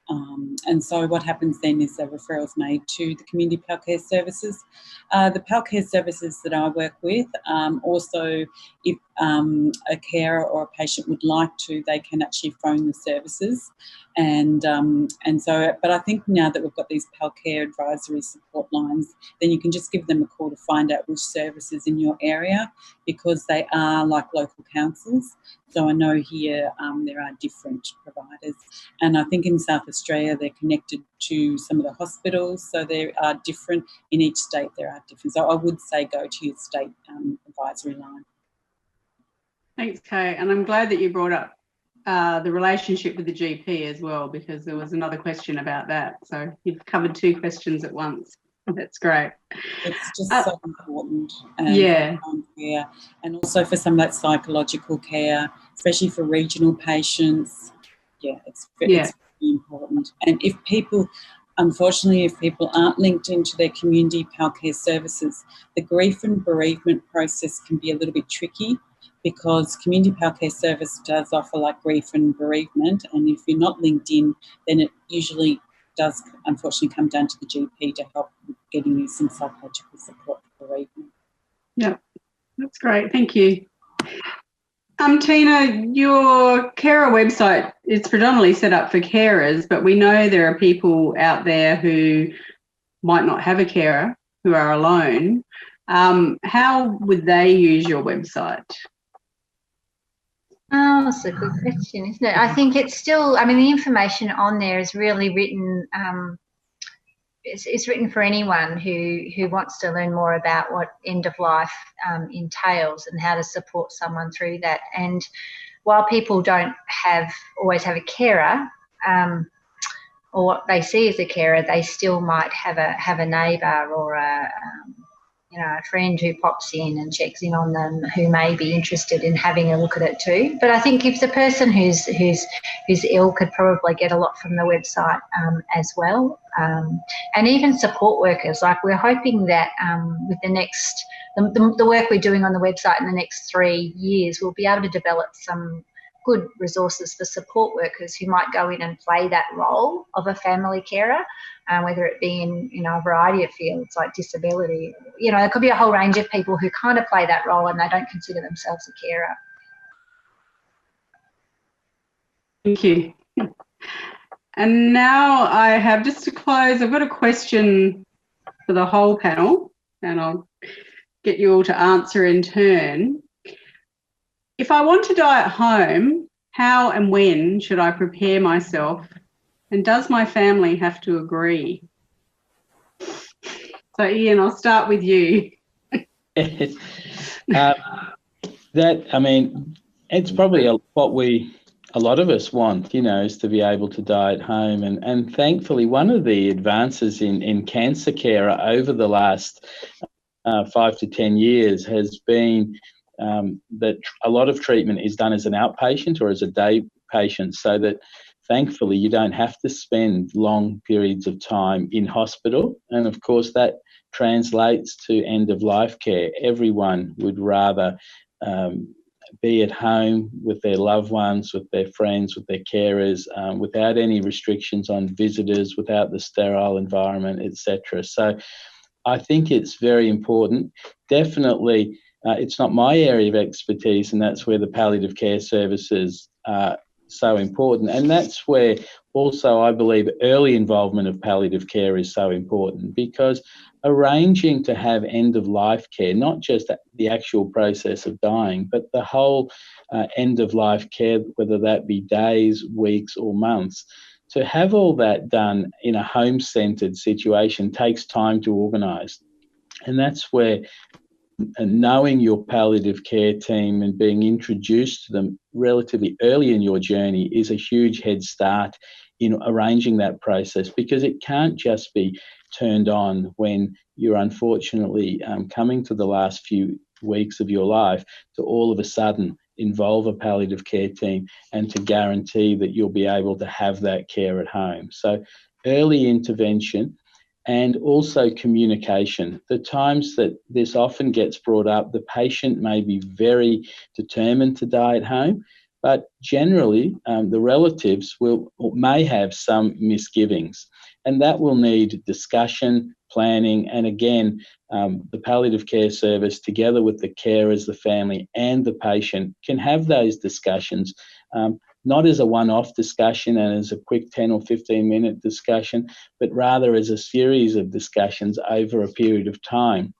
And so what happens then is a referral is made to the community healthcare services. The healthcare services that I work with, also if a carer or a patient would like to, they can actually phone the services. And so, but I think now that we've got these healthcare advisory support lines, then you can just give them a call to find out which services in your area, because they are like local councils. So I know here there are different providers, and I think in South Australia they're connected to some of the hospitals, so there are different, in each state there are different. So I would say go to your state advisory line. Thanks, Kay. And I'm glad that you brought up the relationship with the GP as well, because there was another question about that. So you've covered two questions at once. That's great. It's just so important. Yeah. Care, and also for some of that psychological care, especially for regional patients. Yeah, it's very important. And if people, unfortunately, if people aren't linked into their community healthcare services, the grief and bereavement process can be a little bit tricky, because community healthcare service does offer like grief and bereavement, and if you're not linked in, then it usually does unfortunately come down to the GP to help with getting you some psychological support for bereavement. Yeah, that's great. Thank you. Tina, your carer website is predominantly set up for carers, but we know there are people out there who might not have a carer, who are alone. How would they use your website? Oh, that's a good question, isn't it? I think it's still, I mean, the information on there is really written, it's written for anyone who wants to learn more about what end of life entails and how to support someone through that. And while people don't always have a carer, or what they see as a carer, they still might have a neighbour or a friend who pops in and checks in on them, who may be interested in having a look at it too. But I think if the person who's ill could probably get a lot from the website as well, and even support workers. Like, we're hoping that with the work we're doing on the website in the next 3 years, we'll be able to develop some good resources for support workers who might go in and play that role of a family carer, whether it be in a variety of fields like disability. There could be a whole range of people who kind of play that role and they don't consider themselves a carer. Thank you. And now I have, just to close, I've got a question for the whole panel, and I'll get you all to answer in turn. If I want to die at home, how and when should I prepare myself? And does my family have to agree? So, Ian, I'll start with you. It's probably what a lot of us want, is to be able to die at home. And thankfully, one of the advances in cancer care over the last 5 to 10 years has been that a lot of treatment is done as an outpatient or as a day patient, so that thankfully you don't have to spend long periods of time in hospital. And of course that translates to end of life care. Everyone would rather be at home with their loved ones, with their friends, with their carers, without any restrictions on visitors, without the sterile environment, etc. So I think it's very important. Definitely, it's not my area of expertise, and that's where the palliative care services so important. And that's where also I believe early involvement of palliative care is so important, because arranging to have end-of-life care, not just the actual process of dying, but the whole end-of-life care, whether that be days, weeks or months, to have all that done in a home-centred situation takes time to organise. And that's where knowing your palliative care team and being introduced to them relatively early in your journey is a huge head start in arranging that process, because it can't just be turned on when you're unfortunately coming to the last few weeks of your life to all of a sudden involve a palliative care team and to guarantee that you'll be able to have that care at home. So early intervention. And also communication. The times that this often gets brought up, the patient may be very determined to die at home, but generally the relatives may have some misgivings, and that will need discussion, planning, and again, the palliative care service together with the carers, the family and the patient can have those discussions, not as a one-off discussion and as a quick 10 or 15-minute discussion, but rather as a series of discussions over a period of time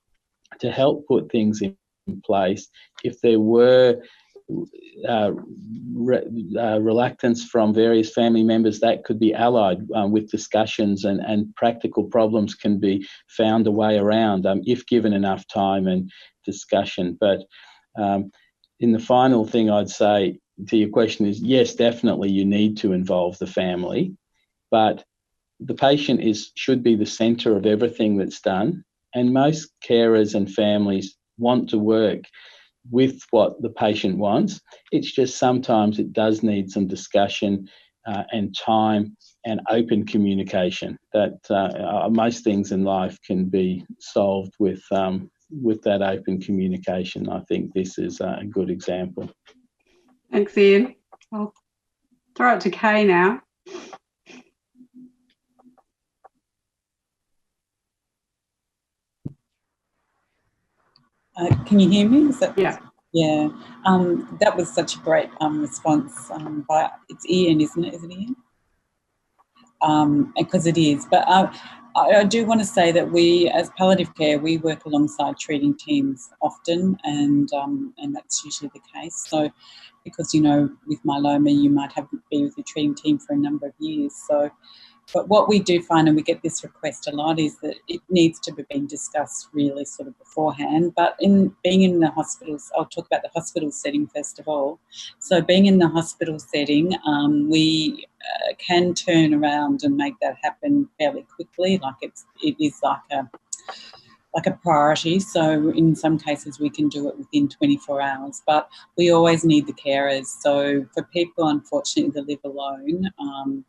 to help put things in place. If there were reluctance from various family members, that could be allied with discussions, and practical problems can be found a way around if given enough time and discussion. But in the final thing I'd say to your question is, yes, definitely you need to involve the family, but the patient should be the centre of everything that's done. And most carers and families want to work with what the patient wants. It's just sometimes it does need some discussion and time and open communication. That most things in life can be solved with that open communication. I think this is a good example. Thanks, Ian. I'll throw it to Kay now. Can you hear me? Yeah. Yeah. That was such a great response by, it's Ian, isn't it? Is it Ian? Because it is. But I do want to say that we, as palliative care, we work alongside treating teams often, and that's usually the case. So, because, you know, with myeloma, you might have to be with your treating team for a number of years. So, but what we do find, and we get this request a lot, is that it needs to be being discussed really sort of beforehand. But in being in the hospitals, I'll talk about the hospital setting first of all. So being in the hospital setting, we can turn around and make that happen fairly quickly. Like it is like a priority. So in some cases we can do it within 24 hours, but we always need the carers. So for people, unfortunately, that live alone,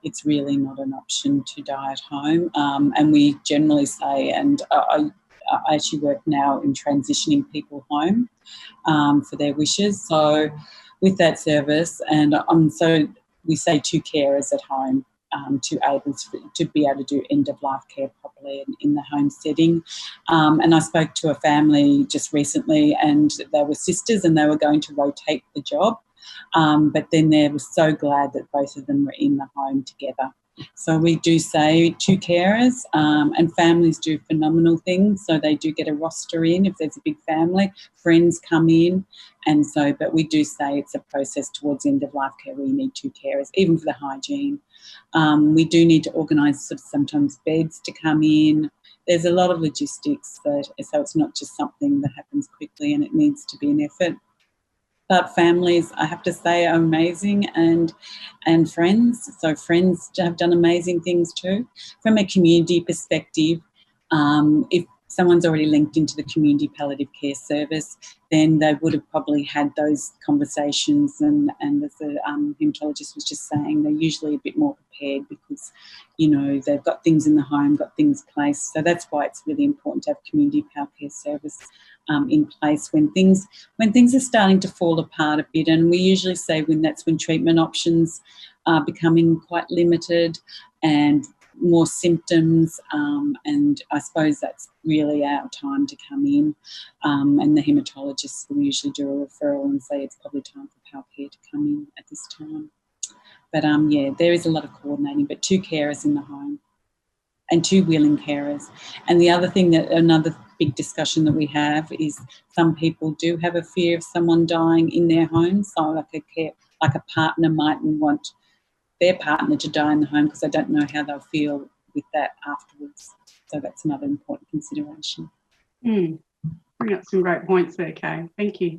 it's really not an option to die at home. And we generally say, and I actually work now in transitioning people home for their wishes. So with that service, and so we say 2 carers at home. To be able to do end-of-life care properly in the home setting. And I spoke to a family just recently, and they were sisters and they were going to rotate the job, but then they were so glad that both of them were in the home together. So we do say 2 carers, and families do phenomenal things. So they do get a roster in if there's a big family, friends come in, and so, but we do say it's a process towards end-of-life care where you need 2 carers, even for the hygiene. We do need to organise sort of sometimes beds to come in. There's a lot of logistics, so it's not just something that happens quickly, and it needs to be an effort. But families, I have to say, are amazing, and friends. So friends have done amazing things too. From a community perspective, if someone's already linked into the community palliative care service, then they would have probably had those conversations, and as the haematologist was just saying, they're usually a bit more prepared because, you know, they've got things in the home, got things placed. So that's why it's really important to have community palliative care service in place when things are starting to fall apart a bit. And we usually say that's when treatment options are becoming quite limited and more symptoms, and I suppose that's really our time to come in, and the haematologists will usually do a referral and say it's probably time for palliative care to come in at this time. But yeah, there is a lot of coordinating, but 2 carers in the home and 2 willing carers. And the other thing, that another big discussion that we have is some people do have a fear of someone dying in their home. So like a partner mightn't want their partner to die in the home because they don't know how they'll feel with that afterwards. So that's another important consideration. Bring up some great points there, Kay. Thank you.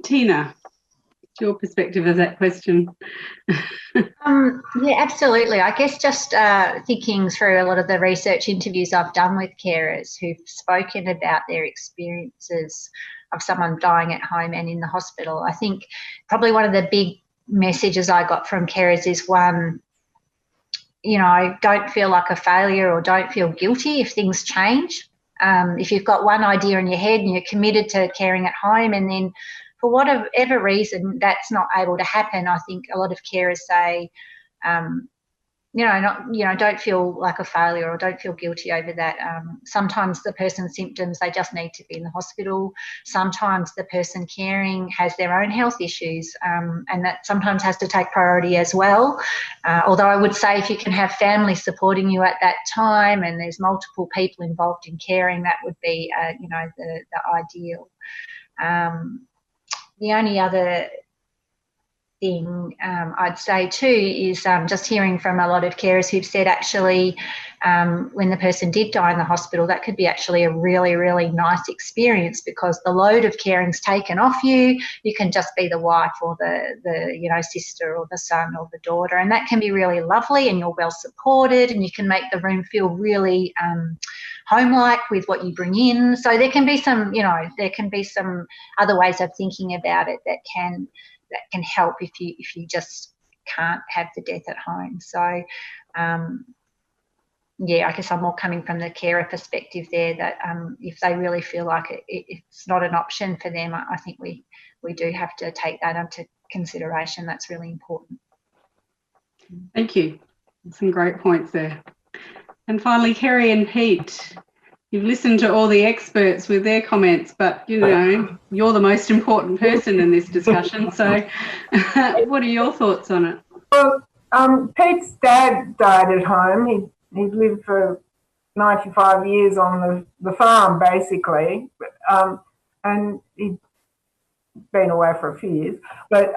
Tina, what's your perspective of that question? Yeah, absolutely. I guess just thinking through a lot of the research interviews I've done with carers who've spoken about their experiences of someone dying at home and in the hospital, I think probably one of the big messages I got from carers is, one, you know, don't feel like a failure or don't feel guilty if things change. If you've got one idea in your head and you're committed to caring at home, and then for whatever reason that's not able to happen, I think a lot of carers say, don't feel like a failure or don't feel guilty over that. Sometimes the person's symptoms, they just need to be in the hospital. Sometimes the person caring has their own health issues, and that sometimes has to take priority as well. Although I would say if you can have family supporting you at that time and there's multiple people involved in caring, that would be, the ideal. The only other thing I'd say too is just hearing from a lot of carers who've said actually when the person did die in the hospital, that could be actually a really, really nice experience because the load of caring's taken off you. You can just be the wife or the sister or the son or the daughter, and that can be really lovely, and you're well supported and you can make the room feel really home-like with what you bring in. So there can be some other ways of thinking about it that can help if you just can't have the death at home. So I guess I'm more coming from the carer perspective there, that if they really feel like it's not an option for them, I think we do have to take that into consideration. That's really important. Thank you. Some great points there. And finally, Kerry and Pete, you've listened to all the experts with their comments, but, you're the most important person in this discussion. So what are your thoughts on it? Well, Pete's dad died at home. He lived for 95 years on the farm, basically, and he'd been away for a few years. But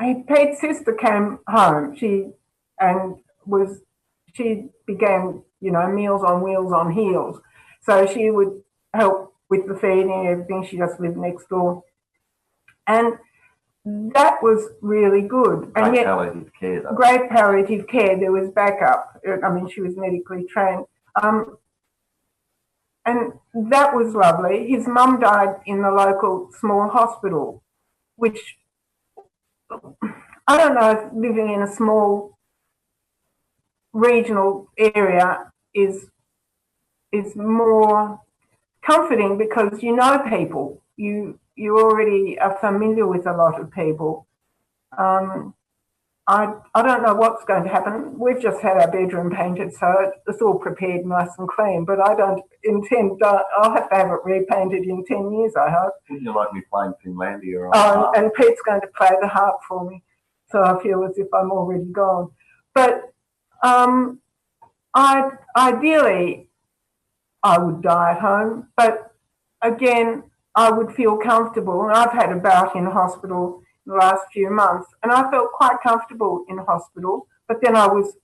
Pete's sister came home. She began, Meals on Wheels on Heels. So she would help with the feeding and everything. She just lived next door. And that was really good. Great palliative care, though. Great palliative care. There was backup. I mean, she was medically trained. And that was lovely. His mum died in the local small hospital, which I don't know if living in a small regional area is more comforting because you know people. You already are familiar with a lot of people. I don't know what's going to happen. We've just had our bedroom painted, so it's all prepared nice and clean, but I don't intend, I'll have to have it repainted in 10 years, I hope. Wouldn't you like me playing Finlandia on the harp? And Pete's going to play the harp for me, so I feel as if I'm already gone. But ideally, I would die at home, but again, I would feel comfortable. And I've had a bout in hospital in the last few months, and I felt quite comfortable in hospital, but then I was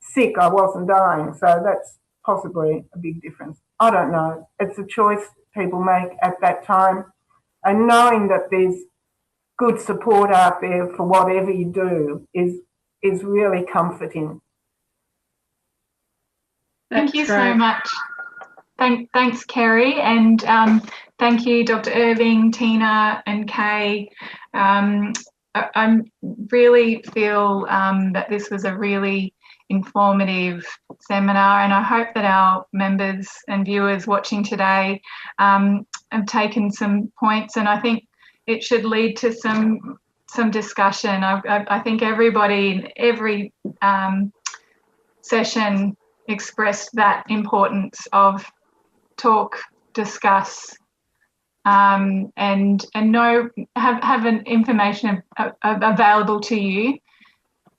sick, I wasn't dying, so that's possibly a big difference. I don't know. It's a choice people make at that time, and knowing that there's good support out there for whatever you do is really comforting. Thank you so much. Thanks, Kerry, and thank you, Dr. Irving, Tina, and Kay. I really feel that this was a really informative seminar, and I hope that our members and viewers watching today have taken some points, and I think it should lead to some discussion. I think everybody in every session expressed that importance of talk, discuss, and have an information available to you,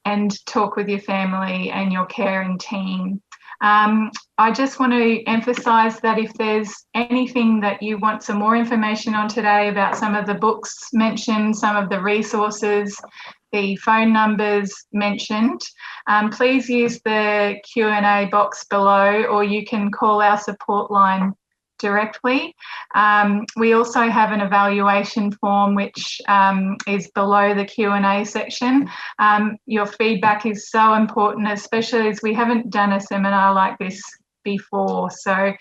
and talk with your family and your caring team. I just want to emphasise that if there's anything that you want some more information on today about some of the books mentioned, some of the resources, the phone numbers mentioned, please use the Q&A box below, or you can call our support line directly. We also have an evaluation form which is below the Q&A section. Your feedback is so important, especially as we haven't done a seminar like this before. So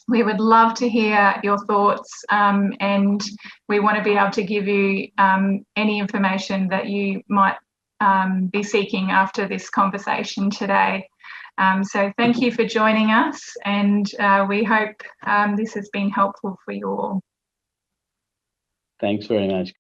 we would love to hear your thoughts, and we want to be able to give you any information that you might be seeking after this conversation today. So thank you for joining us, and we hope this has been helpful for you all. Thanks very much.